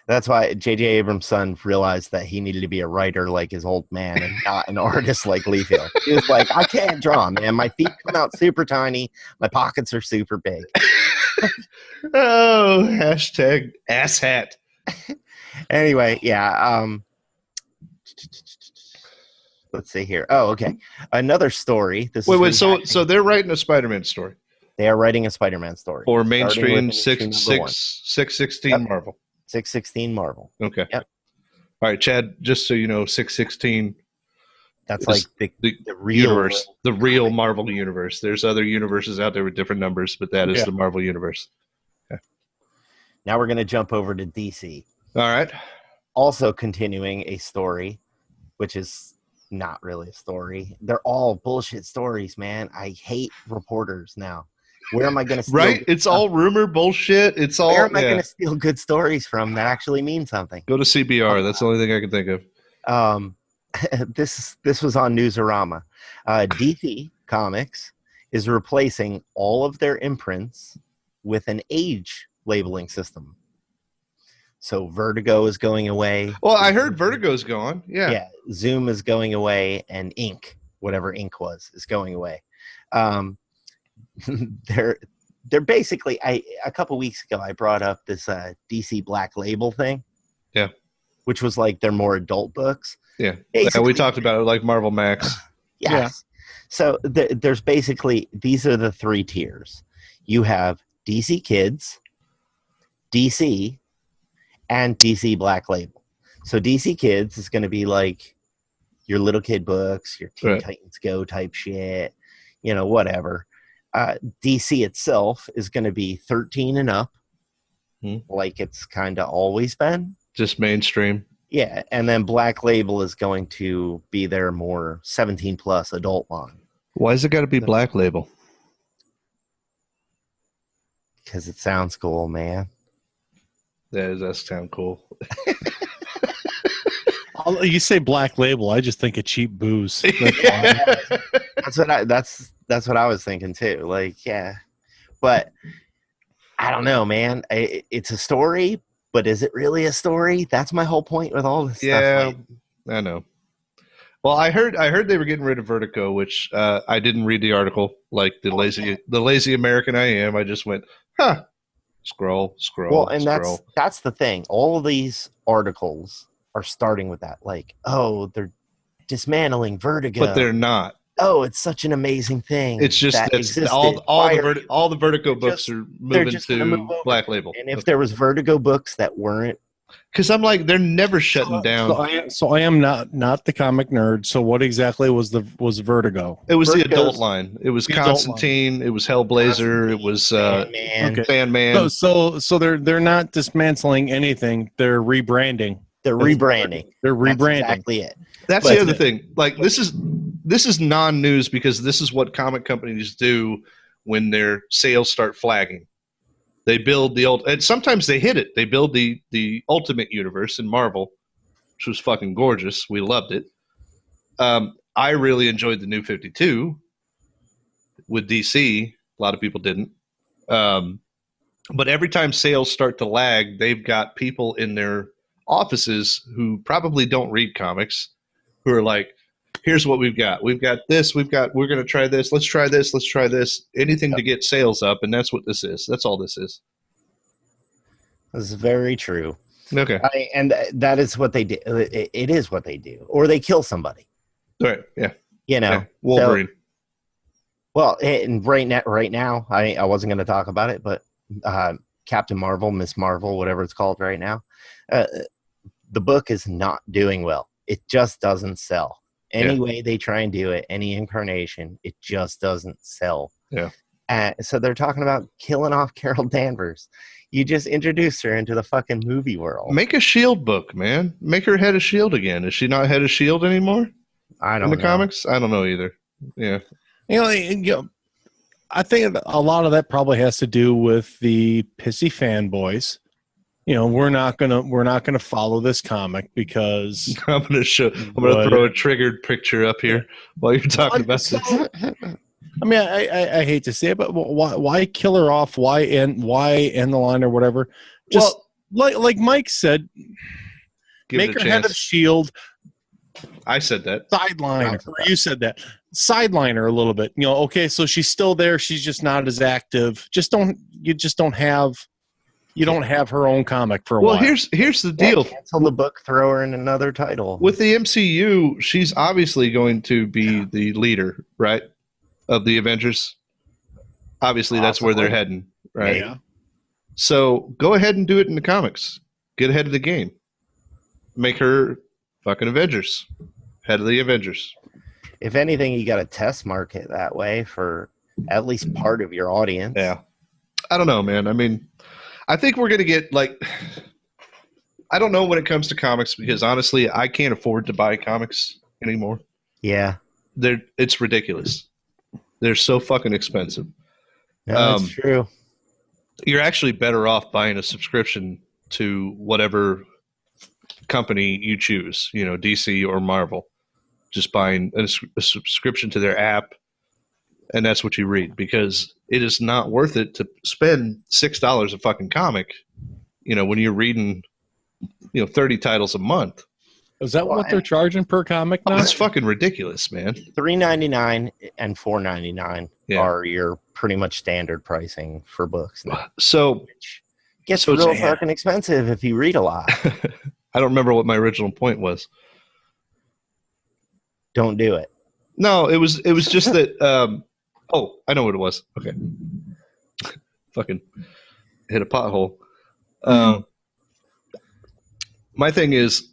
that's why J.J. Abrams' son realized that he needed to be a writer like his old man and not an artist like Liefeld. He was like, I can't draw, man. My feet come out super tiny. My pockets are super big. Oh, hashtag asshat. Anyway, let's see here. Oh, okay. Another story. Wait. So they're writing a Spider-Man story. They are writing a Spider-Man story for mainstream 616 Marvel. 616 Marvel. Okay. Yep. All right, Chad. Just so you know, 616. That's like the real universe, the real Marvel universe. There's other universes out there with different numbers, but that is the Marvel universe. Okay. Now we're going to jump over to DC. All right. Also continuing a story, which is not really a story. They're all bullshit stories, man. I hate reporters now. Where am I going to steal? Right? It's all rumor bullshit. It's all. Where am I going to steal good stories from that actually mean something? Go to CBR. That's the only thing I can think of. This was on Newsarama. DC Comics is replacing all of their imprints with an age labeling system. So Vertigo is going away. Well, I heard Vertigo's gone. Yeah. Yeah. Zoom is going away, and Ink, whatever Ink was, is going away. They're basically. A couple weeks ago, I brought up this DC Black Label thing. Yeah. Which was like their more adult books. Yeah. We talked about it like Marvel Max. Yes. Yeah. So there's basically, these are the three tiers. You have DC Kids, DC, and DC Black Label. So DC Kids is going to be like your little kid books, your Teen Titans Go type shit, whatever. DC itself is going to be 13 and up, like it's kind of always been. Just mainstream. Yeah, and then Black Label is going to be their more 17 plus adult line. Why has it got to be Black Label? Because it sounds cool, man. That does sound cool. You say Black Label, I just think of cheap booze. That's what I was thinking too. Like, yeah, but I don't know, man. It's a story. But is it really a story? That's my whole point with all this stuff. Yeah, I know. Well, I heard they were getting rid of Vertigo, which I didn't read the article. Like the lazy American I am, I just went, scroll. Well, and that's the thing. All of these articles are starting with that. Like, oh, they're dismantling Vertigo, but they're not. Oh, it's such an amazing thing. It's just that all the Vertigo books are moving to Black Label. And if there was Vertigo books that weren't, because I'm like, they're never shutting down. So I am not the comic nerd. So what exactly was Vertigo? It was the adult line. It was Constantine. It was Hellblazer. It was Sandman. So they're not dismantling anything. They're rebranding. They're rebranding. That's exactly it. That's the other thing. Like this is non-news because this is what comic companies do when their sales start flagging. They build and sometimes they hit it. They build the Ultimate Universe in Marvel, which was fucking gorgeous. We loved it. I really enjoyed the New 52 with DC. A lot of people didn't. But every time sales start to lag, they've got people in their offices who probably don't read comics who are like, here's what we've got. We're going to try this. Let's try this. Let's try this. Anything to get sales up. And that's what this is. That's all this is. This is very true. Okay. And that is what they do. It is what they do. Or they kill somebody. Right. Yeah. Yeah, Wolverine. And right now, I wasn't going to talk about it, but Captain Marvel, Miss Marvel, whatever it's called right now, the book is not doing well. It just doesn't sell. Any way they try and do it, any incarnation, it just doesn't sell. Yeah. So they're talking about killing off Carol Danvers. You just introduced her into the fucking movie world. Make a S.H.I.E.L.D. book, man. Make her head of S.H.I.E.L.D. again. Is she not head of S.H.I.E.L.D. anymore? I don't know. In the comics? I don't know either. Yeah. I think a lot of that probably has to do with the pissy fanboys. We're not gonna follow this comic because I'm gonna throw a triggered picture up here while you're talking about this. I mean, I hate to say it, but why kill her off? Why end the line or whatever? Just like Mike said, make her head of S.H.I.E.L.D. I said that. Sideline her. You said that. Sideline her a little bit. Okay, so she's still there. She's just not as active. You don't have her own comic for a while. Well, here's the deal. Cancel the book, throw her in another title. With the MCU, she's obviously going to be the leader, right, of the Avengers. Obviously, that's where they're heading, right? Yeah. So go ahead and do it in the comics. Get ahead of the game. Make her fucking Avengers. Head of the Avengers. If anything, you got to test market that way for at least part of your audience. Yeah. I don't know, man. I mean, I think we're going to get like, I don't know when it comes to comics because honestly, I can't afford to buy comics anymore. Yeah. It's ridiculous. They're so fucking expensive. No, that's true. You're actually better off buying a subscription to whatever company you choose, you know, DC or Marvel. Just buying a subscription to their app, and that's what you read, because it is not worth it to spend $6 a fucking comic, you know, when you're reading, you know, 30 titles a month. Is that what they're charging per comic now? It's fucking ridiculous, man. $3.99 and $4.99 are your pretty much standard pricing for books now. So gets real fucking expensive if you read a lot. I don't remember what my original point was. Don't do it. No, it was just that. Oh, I know what it was. Okay, fucking hit a pothole. My thing is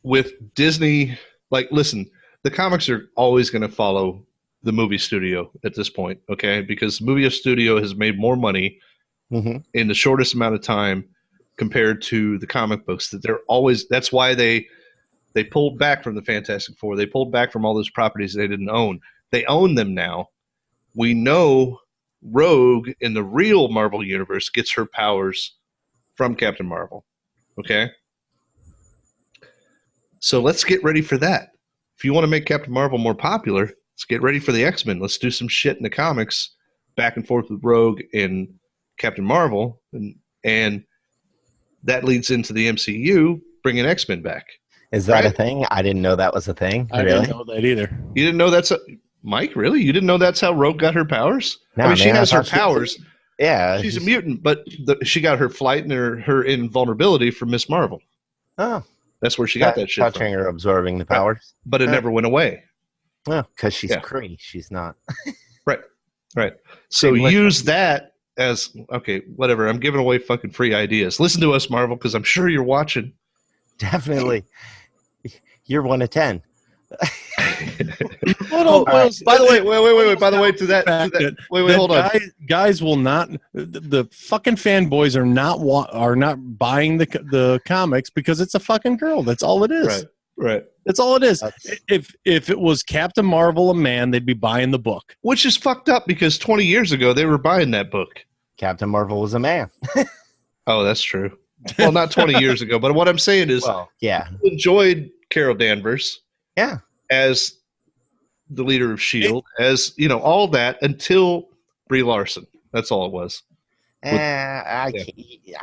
with Disney. Like, listen, the comics are always going to follow the movie studio at this point, okay? Because the movie studio has made more money in the shortest amount of time compared to the comic books. That they're always. That's why they pulled back from the Fantastic Four. They pulled back from all those properties they didn't own. They own them now. We know Rogue in the real Marvel universe gets her powers from Captain Marvel. Okay? So let's get ready for that. If you want to make Captain Marvel more popular, let's get ready for the X-Men. Let's do some shit in the comics back and forth with Rogue and Captain Marvel. And that leads into the MCU bringing X-Men back. Is that a thing? I didn't know that was a thing. I didn't know that either. You didn't know that's Mike, really? You didn't know that's how Rogue got her powers? No, I mean, she has her powers. Yeah. She's a mutant, but she got her flight and her invulnerability from Miss Marvel. Oh. That's where she got that shit touching from. her, absorbing the powers. But it never went away. Oh, because she's Kree. She's not. Right. So use that as, okay, whatever. I'm giving away fucking free ideas. Listen to us, Marvel, because I'm sure you're watching. Definitely. You're 1 of 10. By the way, wait. By the way, to that hold on. Guys will not. The fucking fanboys are not buying the comics because it's a fucking girl. That's all it is. Right. That's all it is. If it was Captain Marvel, a man, they'd be buying the book. Which is fucked up because 20 years ago they were buying that book. Captain Marvel was a man. Oh, that's true. Well, not 20 years ago, but what I'm saying is, people enjoyed Carol Danvers, as the leader of S.H.I.E.L.D., as you know, all that until Brie Larson. That's all it was. I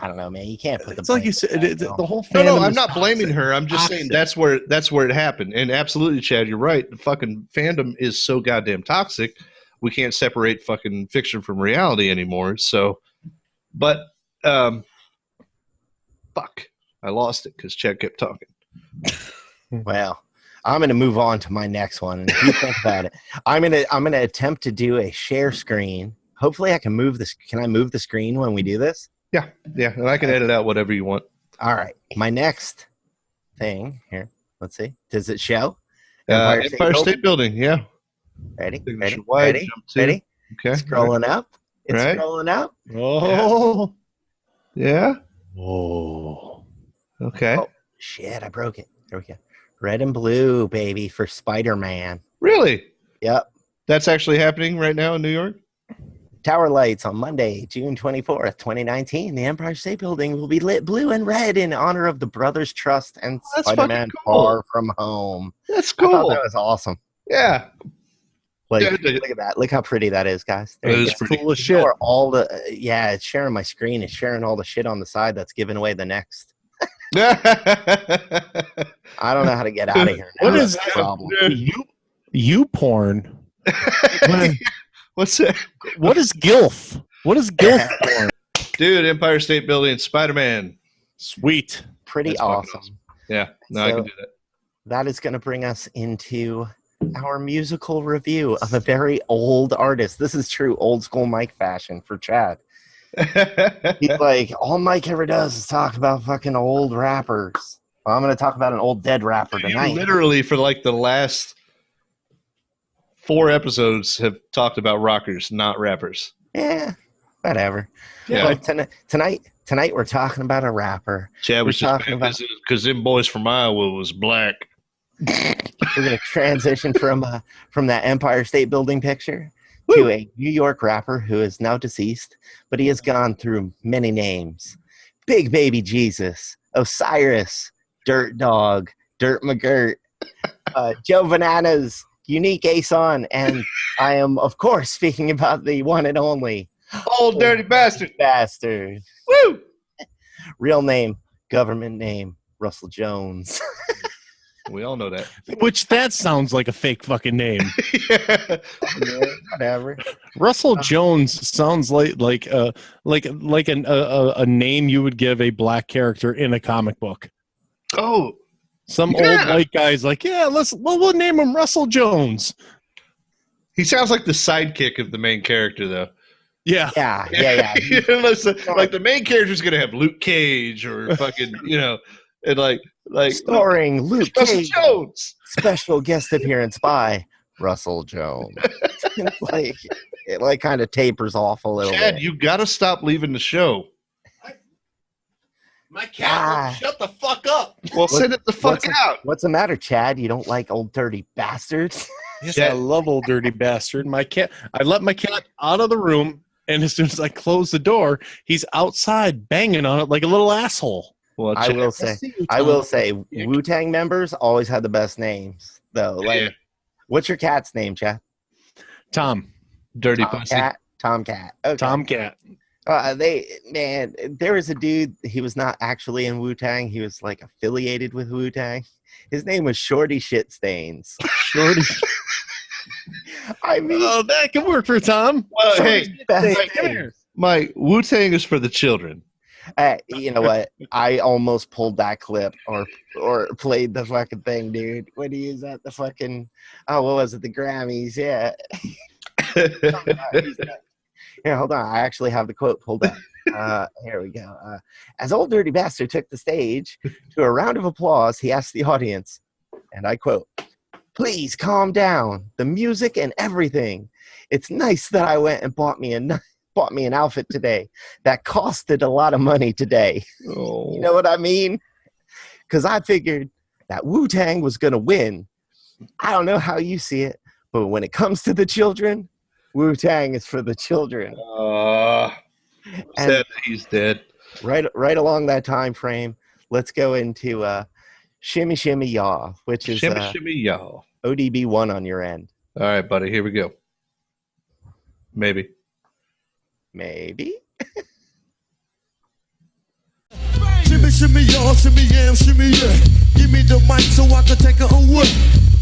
don't know, man. You can't put it's like you said. The whole fandom. No, I'm not blaming her. I'm just saying that's where it happened. And absolutely, Chad, you're right. The fucking fandom is so goddamn toxic. We can't separate fucking fiction from reality anymore. So, but fuck, I lost it because Chad kept talking. Well, I'm going to move on to my next one. And if you think about it, I'm going to attempt to do a share screen. Hopefully I can move this. Can I move the screen when we do this? Yeah. And I can edit out whatever you want. All right. My next thing here. Let's see. Does it show? Empire State Building. Yeah. Ready? Okay. Scrolling up. It's scrolling up. Oh. Yeah. Oh. Okay. Oh, shit. I broke it. There we go. Red and blue, baby, for Spider-Man. Really? Yep. That's actually happening right now in New York? Tower lights on Monday, June 24th, 2019. The Empire State Building will be lit blue and red in honor of the Brothers Trust and Spider-Man Far From Home. That's cool. I thought that was awesome. Yeah. Look at that. Look how pretty that is, guys. It is pretty cool as shit. It's sharing my screen. It's sharing all the shit on the side that's giving away the next. I don't know how to get out of here now. What is that problem? You porn. What's that? What is GILF? What is GILF porn? Dude, Empire State Building, Spider-Man. Sweet. Pretty awesome. Yeah, I can do that. That is going to bring us into our musical review of a very old artist. This is true old school Mike fashion for Chad. He's like, all Mike ever does is talk about fucking old rappers. Well, I'm going to talk about an old dead rapper tonight. Literally for like the last 4 episodes have talked about rockers, not rappers. Yeah. Whatever. Yeah. Well, tonight we're talking about a rapper. Chad was We're just talking about because them boys from Iowa was black. we're gonna transition from that Empire State Building picture to a New York rapper who is now deceased, but he has gone through many names: Big Baby Jesus, Osiris, Dirt Dog, Dirt McGirt, Joe Bananas, Unique Ason, and I am, of course, speaking about the one and only Old Dirty Bastard. Bastard. Woo! Real name, government name, Russell Jones. We all know that. Which that sounds like a fake fucking name. Yeah, whatever. Russell Jones sounds like a name you would give a black character in a comic book. Oh, some old white guy's like, yeah, we'll name him Russell Jones. He sounds like the sidekick of the main character, though. Yeah. Unless, like the main character's gonna have Luke Cage or fucking, and like starring Luke Russell Cage, Jones. Special guest appearance by Russell Jones. It kind of tapers off a little Chad, bit. you gotta stop leaving the show. My cat won't shut the fuck up. Well, send it the fuck out. What's the matter, Chad? You don't like old dirty bastards? Yes, I love old dirty bastard. I let my cat out of the room, and as soon as I close the door, he's outside banging on it like a little asshole. Well, I will say, Wu-Tang members always had the best names, though. Like, what's your cat's name, Chad? Tom. Dirty pussy. Tomcat. Okay. Tomcat. There was a dude. He was not actually in Wu-Tang. He was like affiliated with Wu-Tang. His name was Shorty Shit Stains. Shorty. I mean, that can work for Tom. Well, hey, my Wu-Tang is for the children. You know what? I almost pulled that clip or played the fucking thing, dude. When he was at the fucking what was it? The Grammys, yeah. Here, hold on. I actually have the quote pulled up. Here we go. As Old Dirty Bastard took the stage, to a round of applause, he asked the audience, and I quote, "Please calm down. The music and everything. It's nice that I went and bought me an outfit today that costed a lot of money today." Oh. You know what I mean? Because I figured that Wu-Tang was going to win. I don't know how you see it, but when it comes to the children, Wu-Tang is for the children. Sad that he's dead. Right along that time frame, let's go into Shimmy Shimmy Yaw, which is Shimmy Shimmy Yaw. ODB1 on your end. All right, buddy, here we go. Maybe. Shimmy, shimmy, y'all, shimmy, yam, shimmy, yeah. Give me the mic so I can take it away.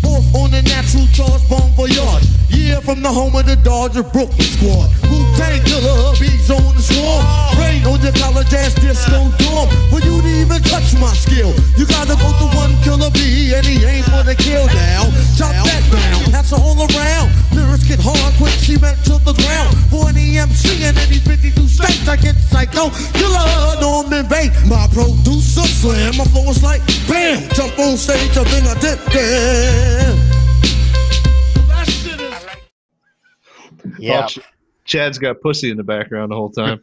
Off on the natural charge, bon voyage. Yeah, from the home of the Dodger Brooklyn squad. Wu-Tang killer, bees on the swarm. Rain on your college ass disco dorm. For you to even touch my skill, you gotta go to one killer bee, and he ain't for the kill down. Chop that down, pass it all around. Lyrics get hard, quick cement to the ground. For any MC in any 52 states, I get psycho. Killer, Norman Bates, my producer slam. My flow is like bam, jump on stage, and then I dip there. Yeah. Chad's got pussy in the background the whole time.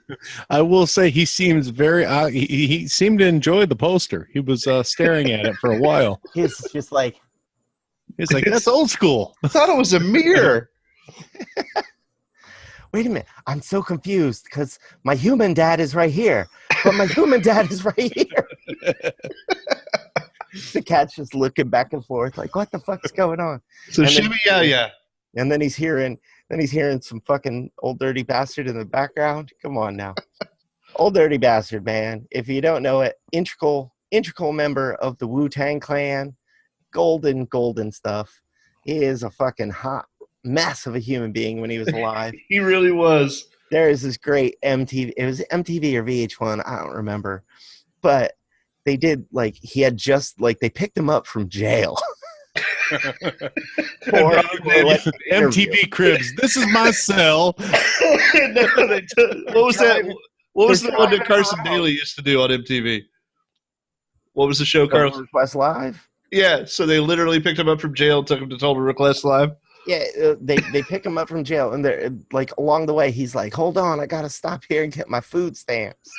I will say he seems very. He seemed to enjoy the poster. He was staring at it for a while. He's just like, that's old school. I thought it was a mirror. Wait a minute, I'm so confused because my human dad is right here, but my human dad is right here. The cat's just looking back and forth, like, what the fuck's going on? So shimmy, yeah. And then he's hearing some fucking Old Dirty Bastard in the background. Come on now. Old Dirty Bastard, man. If you don't know it, integral member of the Wu-Tang Clan, golden stuff. He is a fucking hot mess of a human being when he was alive. He really was. There is this great MTV, it was MTV or VH1, I don't remember. But they did, like, he had just, like, they picked him up from jail. MTV Cribs. This is my cell. What was that? What was the one that Carson Daly used to do on MTV? What was the show, Carson? Request Live? Yeah, so they literally picked him up from jail, took him to Total Request Live. Yeah, they pick him up from jail, and they're like along the way, he's like, "Hold on, I gotta stop here and get my food stamps."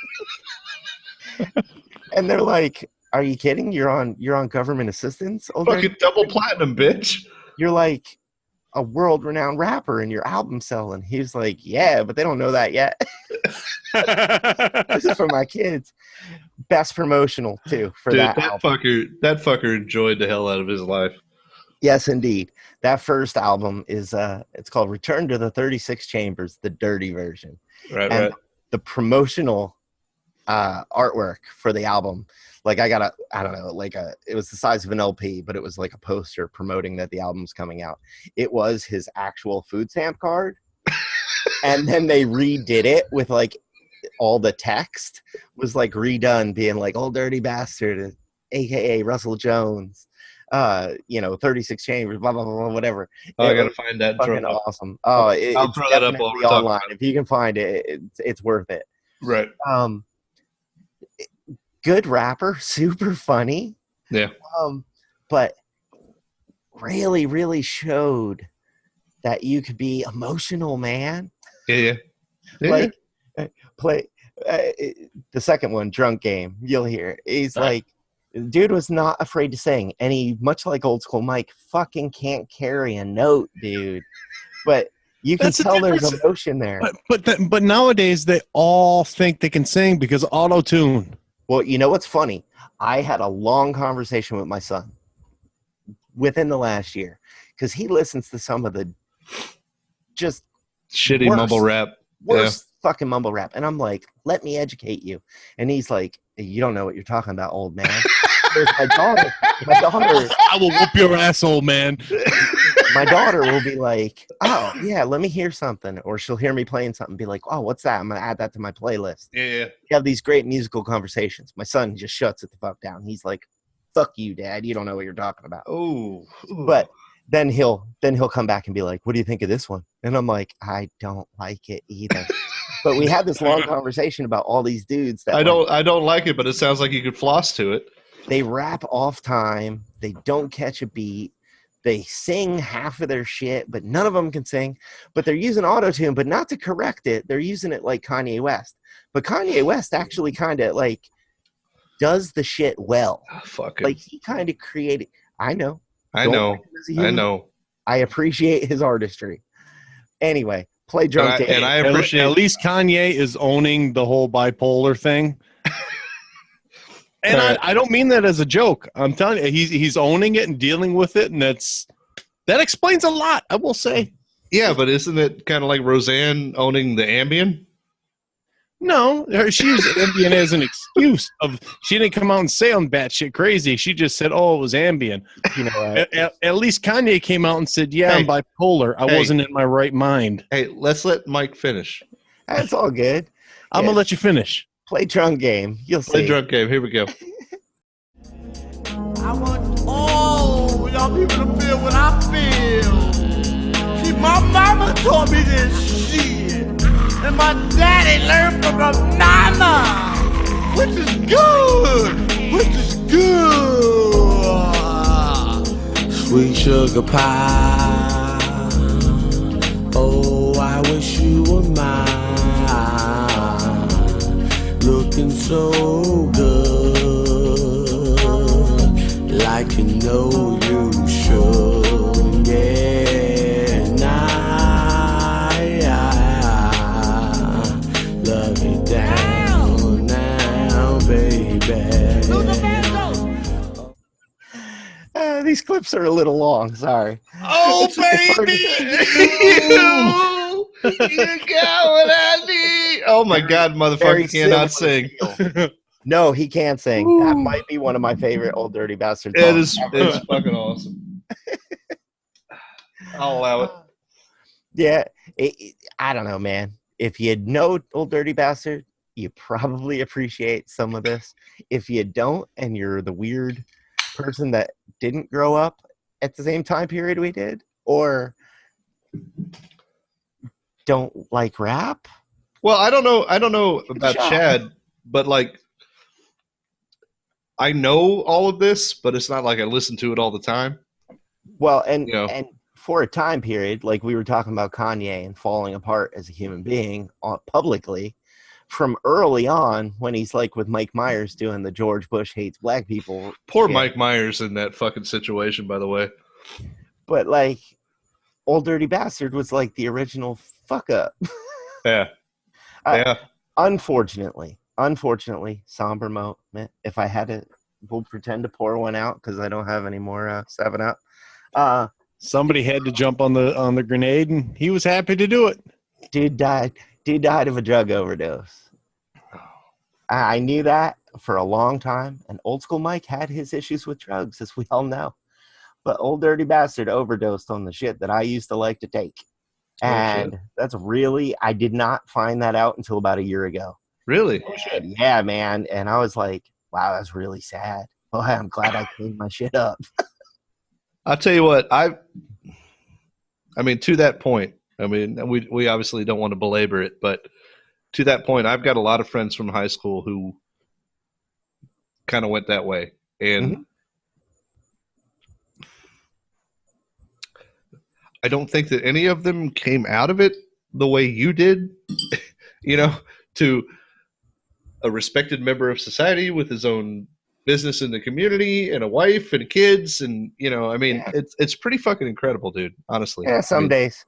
And they're like, "Are you kidding? You're on government assistance? Fucking double platinum, bitch. You're like a world-renowned rapper in your album selling." He's like, "Yeah, but they don't know that yet." This is for my kids. Best promotional too for Dude, that album. That fucker enjoyed the hell out of his life. Yes, indeed. That first album is it's called Return to the 36 Chambers, the dirty version. Right. The promotional artwork for the album, like I don't know, like it was the size of an LP, but it was like a poster promoting that the album's coming out. It was his actual food stamp card. And then they redid it with like all the text was like redone, being like "Old Dirty Bastard," aka Russell Jones, 36 Chambers, blah blah blah, whatever. I gotta find that. Fucking awesome. I'll it's throw that up online if you can find it. It's worth it. Right. Good rapper, super funny. Yeah. But really, really showed that you could be emotional, man. Yeah. Like play the second one, Drunk Game. You'll hear it. He's like, dude was not afraid to sing, and he, much like Oldskool Mike, fucking can't carry a note, dude. But you can tell there's emotion there. But nowadays they all think they can sing because of auto-tune. Well, you know what's funny? I had a long conversation with my son within the last year because he listens to some of the just shitty mumble rap. Worst fucking mumble rap. And I'm like, let me educate you. And he's like, you don't know what you're talking about, old man. There's my daughter. I will whoop your ass, old man. My daughter will be like, oh, yeah, let me hear something. Or she'll hear me playing something and be like, oh, what's that? I'm going to add that to my playlist. Yeah. You have these great musical conversations. My son just shuts it the fuck down. He's like, fuck you, Dad. You don't know what you're talking about. Oh. But then he'll come back and be like, what do you think of this one? And I'm like, I don't like it either. But we had this long conversation about all these dudes that I don't like it, but it sounds like you could floss to it. They rap off time. They don't catch a beat. They sing half of their shit, but none of them can sing. But they're using auto-tune, but not to correct it. They're using it like Kanye West. But Kanye West actually kind of like does the shit well. Oh, fuck like he kind of created. I know. I know. I appreciate his artistry. Anyway, play Drunk Game. And I appreciate at least Kanye is owning the whole bipolar thing. And I don't mean that as a joke. I'm telling you, he's owning it and dealing with it, and that explains a lot, I will say. Yeah, but isn't it kind of like Roseanne owning the Ambien? No, she used Ambien as an excuse. She didn't come out and say I'm batshit crazy. She just said, "Oh, it was Ambien." You know, at least Kanye came out and said, "Yeah, I'm bipolar. I wasn't in my right mind." Hey, let's let Mike finish. That's all good. I'm gonna let you finish. Play Drunk Game. You'll see. Play Drunk Game. Here we go. I want all y'all people to feel what I feel. See, my mama taught me this shit, and my daddy learned from her nana, which is good, Sweet sugar pie. Oh, I wish you were mine. Looking so good, like you know you should. Yeah, love you down now, baby. These clips are a little long. Sorry. Oh, baby, you got what I need. Oh my God, motherfucker cannot sing. No, he can't sing. Ooh. That might be one of my favorite Old Dirty Bastard songs. It's fucking awesome. I'll allow it. Yeah, I don't know, man. If you know Old Dirty Bastard, you probably appreciate some of this. If you don't, and you're the weird person that didn't grow up at the same time period we did, or don't like rap. Well, I don't know about Chad, but like I know all of this, but it's not like I listen to it all the time. Well, and for a time period, like we were talking about Kanye and falling apart as a human being publicly, from early on when he's like with Mike Myers doing the George Bush hates black people. Poor shit. Mike Myers in that fucking situation, by the way. But like, Old Dirty Bastard was like the original fuck up. Yeah. Yeah. Unfortunately, somber moment. If I had to, we'll pretend to pour one out because I don't have any more 7-Up. Somebody had to jump on the grenade, and he was happy to do it. Dude died of a drug overdose. I knew that for a long time, and Old School Mike had his issues with drugs, as we all know. But Old Dirty Bastard overdosed on the shit that I used to like to take. And that's really, I did not find that out until about a year ago. Really? Oh, shit. Yeah, man. And I was like, wow, that's really sad. Oh, I'm glad I cleaned my shit up. I'll tell you what, I mean, to that point, I mean, we obviously don't want to belabor it, but to that point, I've got a lot of friends from high school who kind of went that way. And I don't think that any of them came out of it the way you did, to a respected member of society with his own business in the community and a wife and kids. And, it's pretty fucking incredible, dude, honestly. Yeah, some days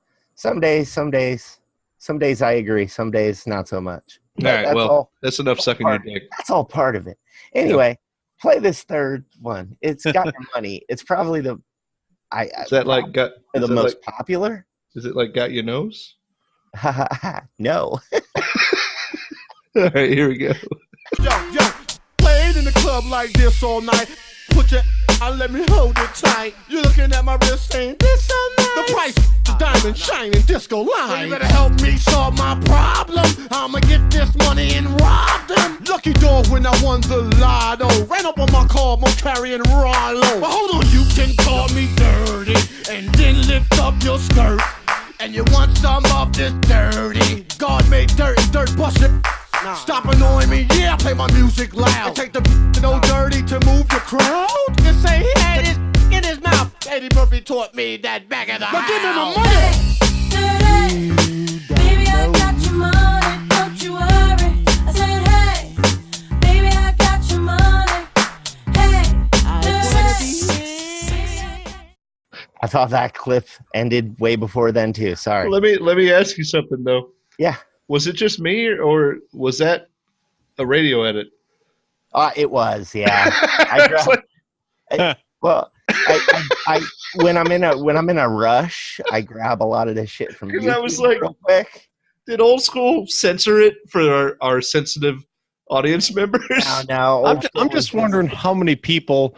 I agree. Some days not so much. All right, that's enough sucking your dick. That's all part of it. Anyway, play this third one. It's got your money. It's probably the most popular. Is it like Got Your Nose? No. All right, here we go. Yo, played in the club like this all night. Put your let me hold it tight. You're looking at my wrist saying, this so nice. The price is diamond shining disco line. Well, you better help me solve my problem. I'ma get this money and rob them. Lucky dog when I won the lotto. Ran up on my car, more carrying Rollo. But hold on, you can call me dirty and then lift up your skirt. And you want some of this dirty God made dirt and dirt busted. Stop annoying me, yeah, I play my music loud. And take the dirty to move the crowd. Just say he had his in his mouth. Eddie Murphy taught me that back of the house. Now give me my money. Baby, I got your money, don't you worry. I said, hey, baby, I got your money. Hey, I thought that clip ended way before then too. Sorry. Let me ask you something though. Yeah. Was it just me, or was that a radio edit? It was, yeah. When I'm in a rush, I grab a lot of this shit from YouTube. I was like, real quick. Did Old School censor it for our sensitive audience members? No. I'm just wondering how many people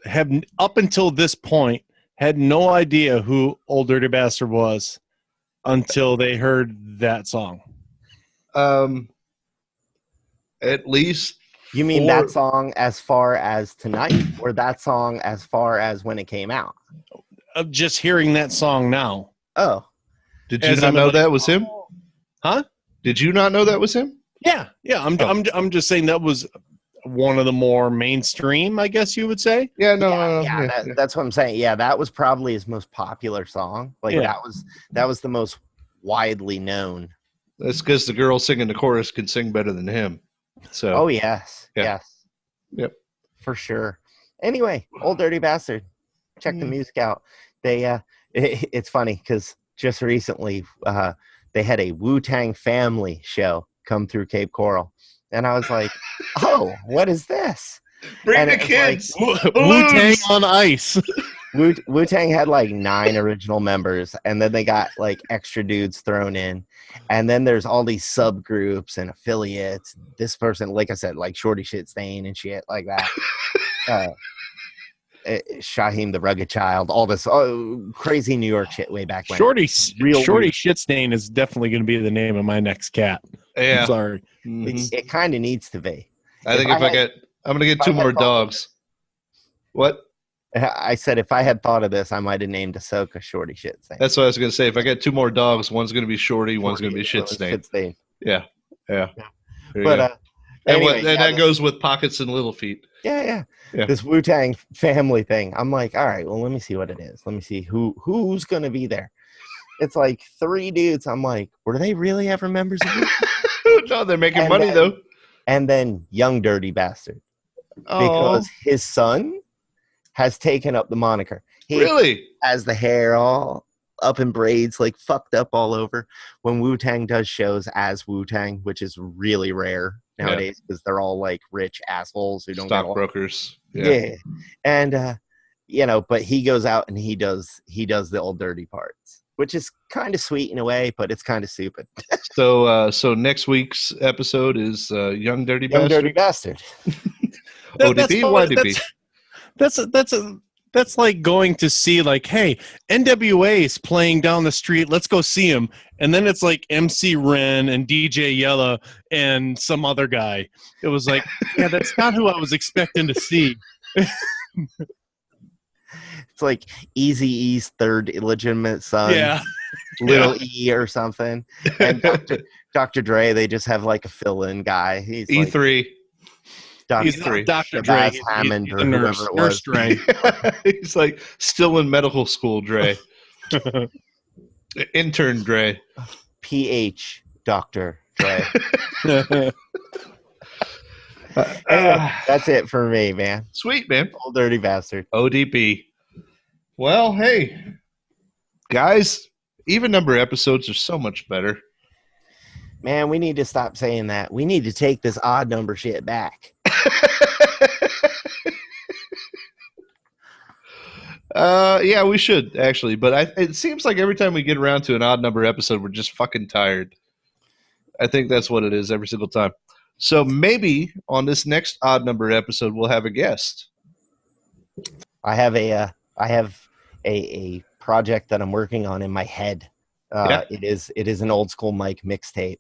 have, up until this point, had no idea who Old Dirty Bastard was until they heard that song. At least. You mean that song as far as tonight, or that song as far as when it came out? Just hearing that song now. Oh. Did you not know that was him? Huh? Did you not know that was him? Yeah. I'm just saying that was one of the more mainstream, I guess you would say. Yeah, that's what I'm saying. Yeah, that was probably his most popular song. That was the most widely known. That's because the girl singing the chorus can sing better than him. So. Oh yes, yeah. yes, yep, for sure. Anyway, Old Dirty Bastard. Check the music out. They it's funny because just recently they had a Wu-Tang Family show come through Cape Coral, and I was like, oh, what is this? Bring the kids. Like, Wu-Tang on ice. Wu-Tang had like 9 original members, and then they got like extra dudes thrown in, and then there's all these subgroups and affiliates. This person, like I said, like Shorty Shit Stain and shit like that. Shaheem the Rugged Child, all this crazy New York shit way back when. Shorty Shit Stain is definitely going to be the name of my next cat. Yeah, I'm sorry. Mm-hmm. It kind of needs to be. I'm going to get 2 more dogs. What? I said if I had thought of this, I might have named Ahsoka Shorty Shit Stain. That's what I was going to say. If I get 2 more dogs, one's going to be Shorty, one's going to be Shit Stain. Yeah. Yeah. But Anyway, and that goes with pockets and little feet. Yeah. Yeah. This Wu-Tang family thing. I'm like, all right, well, let me see what it is. Let me see who's gonna be there. It's like 3 dudes. I'm like, were they really ever members of Wu-Tang? No, they're making money though. And then Young Dirty Bastard, because his son has taken up the moniker. He really has the hair all up in braids, like fucked up all over. When Wu-Tang does shows as Wu-Tang, which is really rare nowadays because they're all like rich assholes who don't stockbrokers. Yeah. And but he goes out and he does the old dirty parts, which is kind of sweet in a way, but it's kind of stupid. So next week's episode is Young Dirty Bastard. Dirty Bastard. ODB, YDB. That's like going to see, like, hey, NWA is playing down the street. Let's go see him. And then it's like MC Ren and DJ Yella and some other guy. It was like, yeah, that's not who I was expecting to see. It's like Eazy-E's third illegitimate son. Yeah. Little E or something. And Dr. Dre, they just have like a fill-in guy. He's E3. Like, He's Dr. Dre. Hammond He's or whoever it was. Nurse Dre. He's like still in medical school, Dre. Intern Dre. PH Dr. Dre. Anyway, that's it for me, man. Sweet, man. Old Dirty Bastard. ODB. Well, hey, guys, even number episodes are so much better. Man, we need to stop saying that. We need to take this odd number shit back. Yeah, we should actually, but it seems like every time we get around to an odd number episode, we're just fucking tired. I think that's what it is every single time. So maybe on this next odd number episode, we'll have a guest. I have a project that I'm working on in my head. It is an Old School Mike mixtape.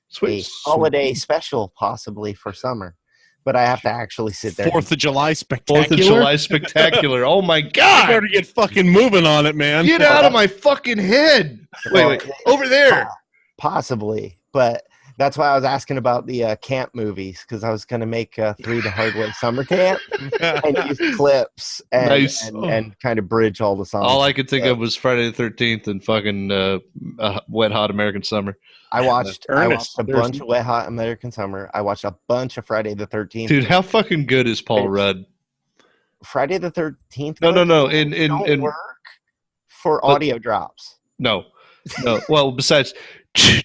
Sweet. A holiday special, possibly for summer. But I have to actually sit there. 4th of July spectacular. 4th of July spectacular. Oh my God! You better get fucking moving on it, man. Get out of my fucking head! Wait, over there. Possibly, but that's why I was asking about the camp movies, because I was going to make 3 to Hardway Summer Camp and use clips and kind of bridge all the songs. All I could think of was Friday the 13th and fucking Wet Hot American Summer. I watched a bunch of Wet Hot American Summer. I watched a bunch of Friday the 13th. Dude, how fucking good is Paul Rudd? Friday the 13th? No. Don't work for audio drops. No. Well, besides... I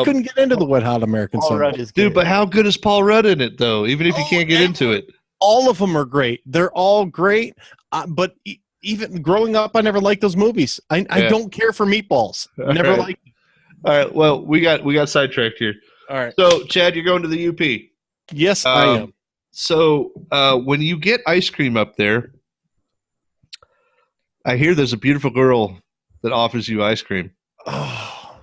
couldn't get into the Wet Hot American Summer. Dude, but how good is Paul Rudd in it, though, even if you can't get into it? All of them are great. They're all great, but... Even growing up, I never liked those movies. I don't care for Meatballs. Never liked them. All right. Well, we got sidetracked here. All right. So, Chad, you're going to the UP. Yes, I am. So, when you get ice cream up there, I hear there's a beautiful girl that offers you ice cream. Oh,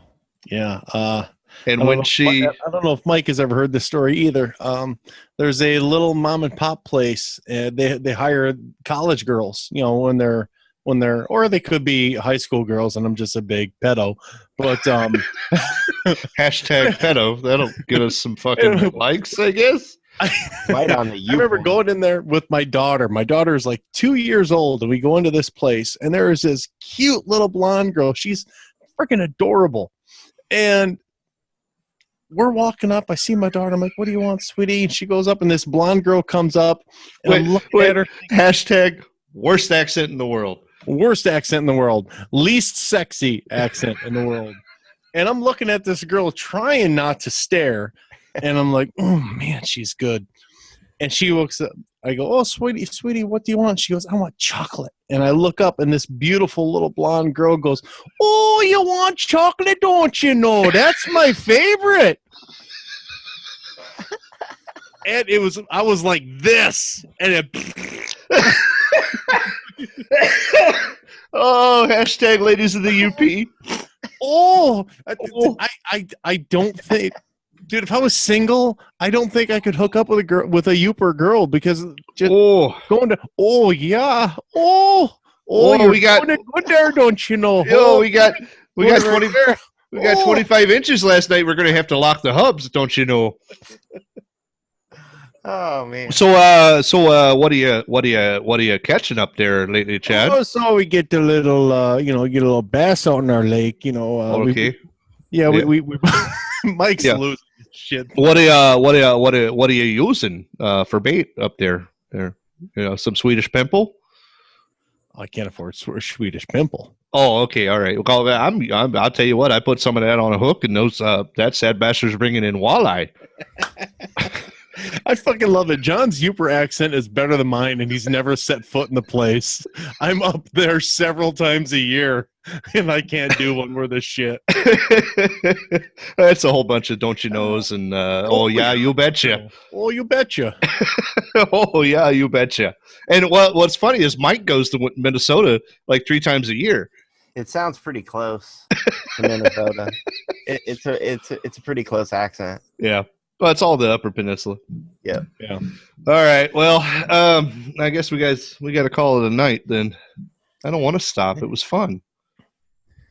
yeah. And when I don't know if Mike has ever heard this story either. There's a little mom and pop place, and they hire college girls, when they're or they could be high school girls, and I'm just a big pedo. But hashtag pedo, that'll get us some fucking likes, I guess. Right on the I remember going in there with my daughter. My daughter is like 2 years old, and we go into this place, and there is this cute little blonde girl. She's freaking adorable, and we're walking up. I see my daughter. I'm like, "What do you want, sweetie?" And she goes up, and this blonde girl comes up. And I'm looking at her. Hashtag worst accent in the world. Worst accent in the world. Least sexy accent in the world. And I'm looking at this girl trying not to stare. And I'm like, "Oh, man, she's good." And she looks up. I go, "Oh, sweetie, what do you want?" She goes, "I want chocolate." And I look up, and this beautiful little blonde girl goes, "Oh, you want chocolate, don't you know? That's my favorite." And I was like this, and it. Oh, hashtag ladies of the UP. Oh, I don't think, dude. If I was single, I don't think I could hook up with a Uper girl, because just going to we got good there, don't you know? we got 20 there. We got 25 inches last night. We're going to have to lock the hubs, don't you know? Oh man. So what are you catching up there lately, Chad? Oh, so we get the little, get a little bass out in our lake, Okay. we Mike's losing his shit. What are you using for bait up there? There, some Swedish pimple. I can't afford Swedish pimple. Oh, okay, all right. Well, I'll tell you what. I put some of that on a hook, and those that sad bastard's bringing in walleye. I fucking love it. John's Uper accent is better than mine, and he's never set foot in the place. I'm up there several times a year, and I can't do one worth of shit. That's a whole bunch of don't you knows and oh yeah, you betcha. Oh, you betcha. Oh yeah, you betcha. And what's funny is Mike goes to Minnesota like 3 times a year. It sounds pretty close to Minnesota. It's a pretty close accent. Yeah. Well, it's all the Upper Peninsula. Yeah. Yeah. All right. Well, I guess we got to call it a night then. I don't want to stop. It was fun.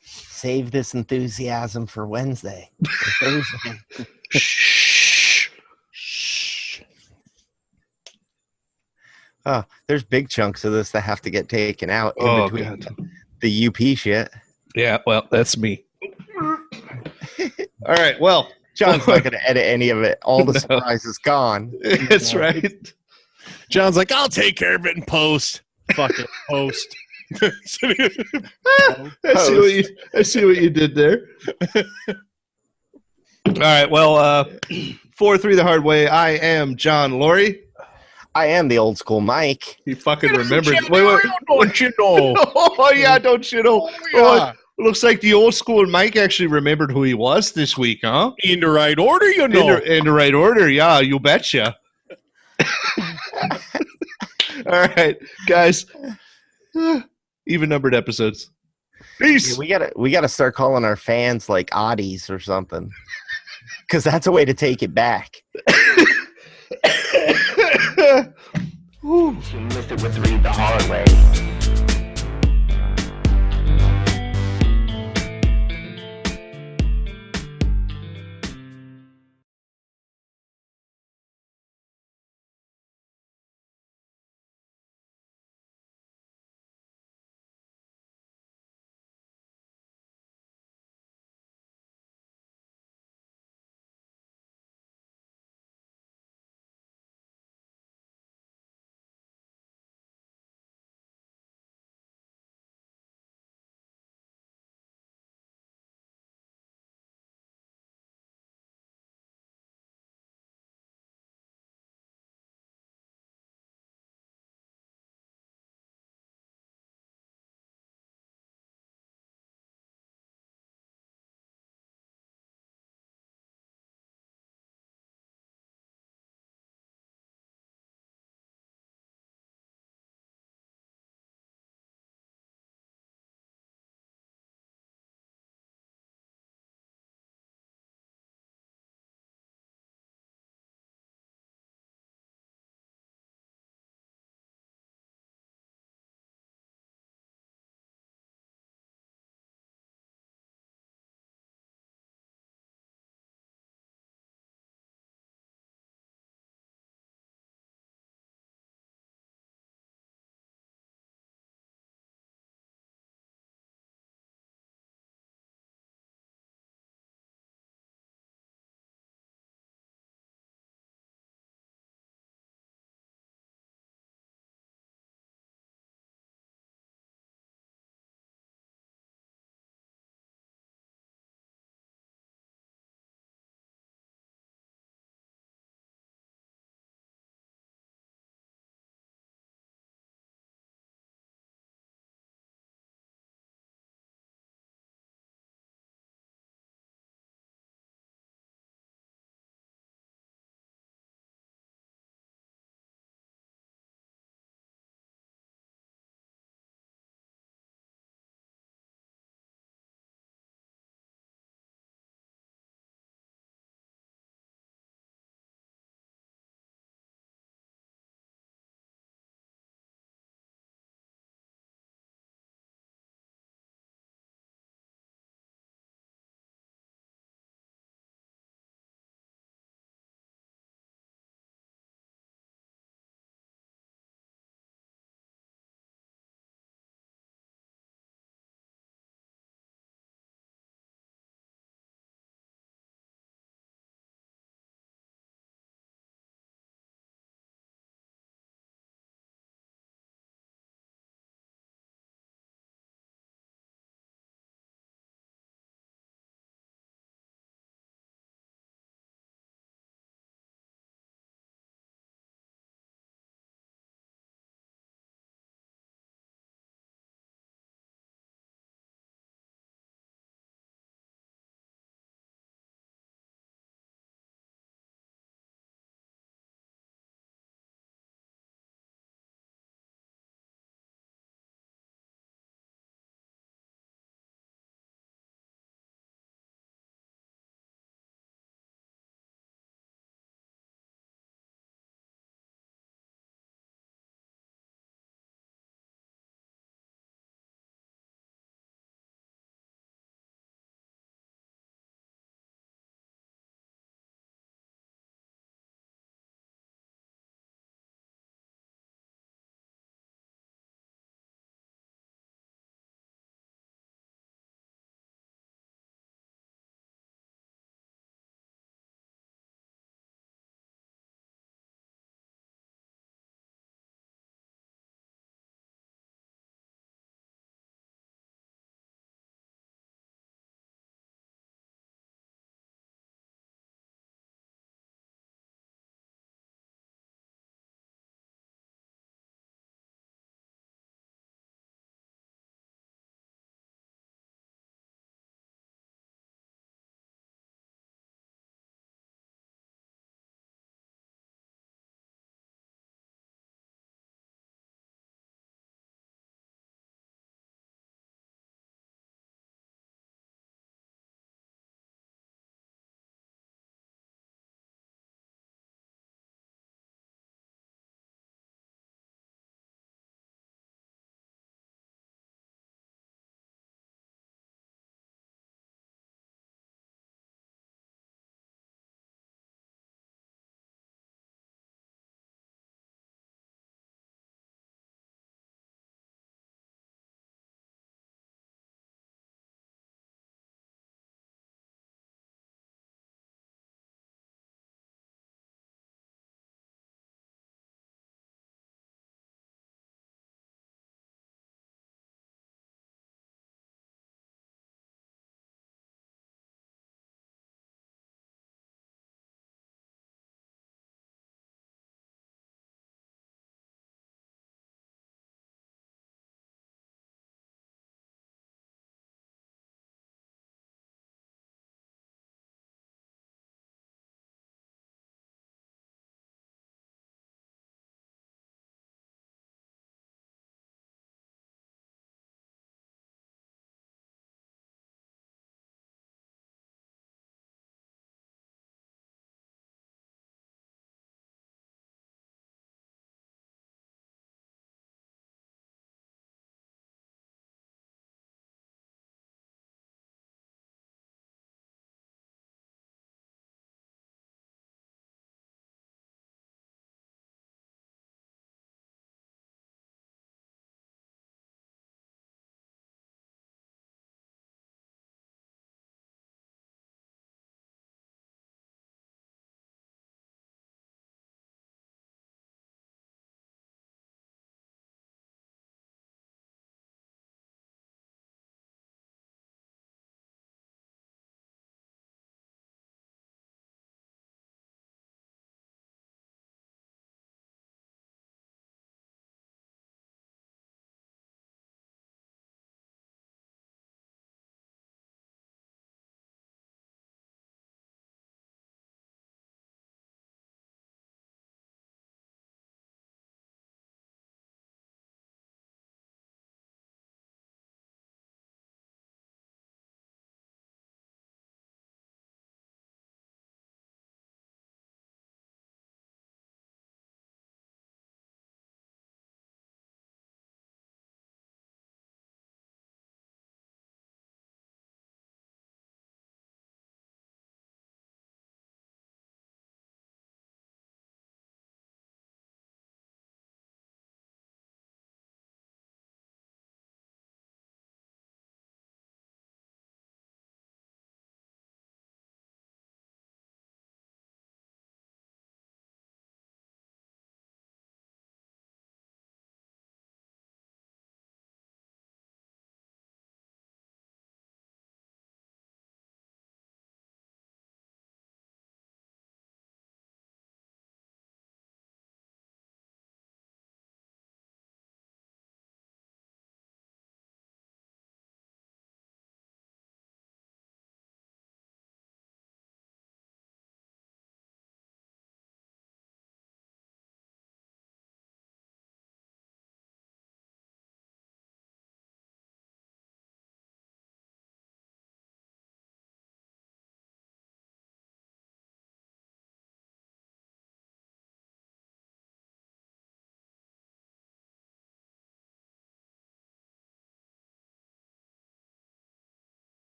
Save this enthusiasm for Wednesday. Or Thursday. Shh. Oh, there's big chunks of this that have to get taken out in between the UP shit. Yeah, well, that's me. All right, well. John's not going to edit any of it. All the surprise is gone. That's right. John's like, I'll take care of it in post. Fuck it, post. I see what you did there. All right, well, 4-3 the hard way. I am John Laurie. I am the old school Mike. He fucking remembered. Don't you know? Oh yeah, don't you know? Oh, yeah. Looks like the old school Mike actually remembered who he was this week, huh? In the right order, you know. In the right order, yeah, you betcha. All right, guys. Even numbered episodes. Peace. Yeah, we gotta start calling our fans like oddies or something, because that's a way to take it back. You missed it with Read the Hard Way.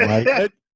Right?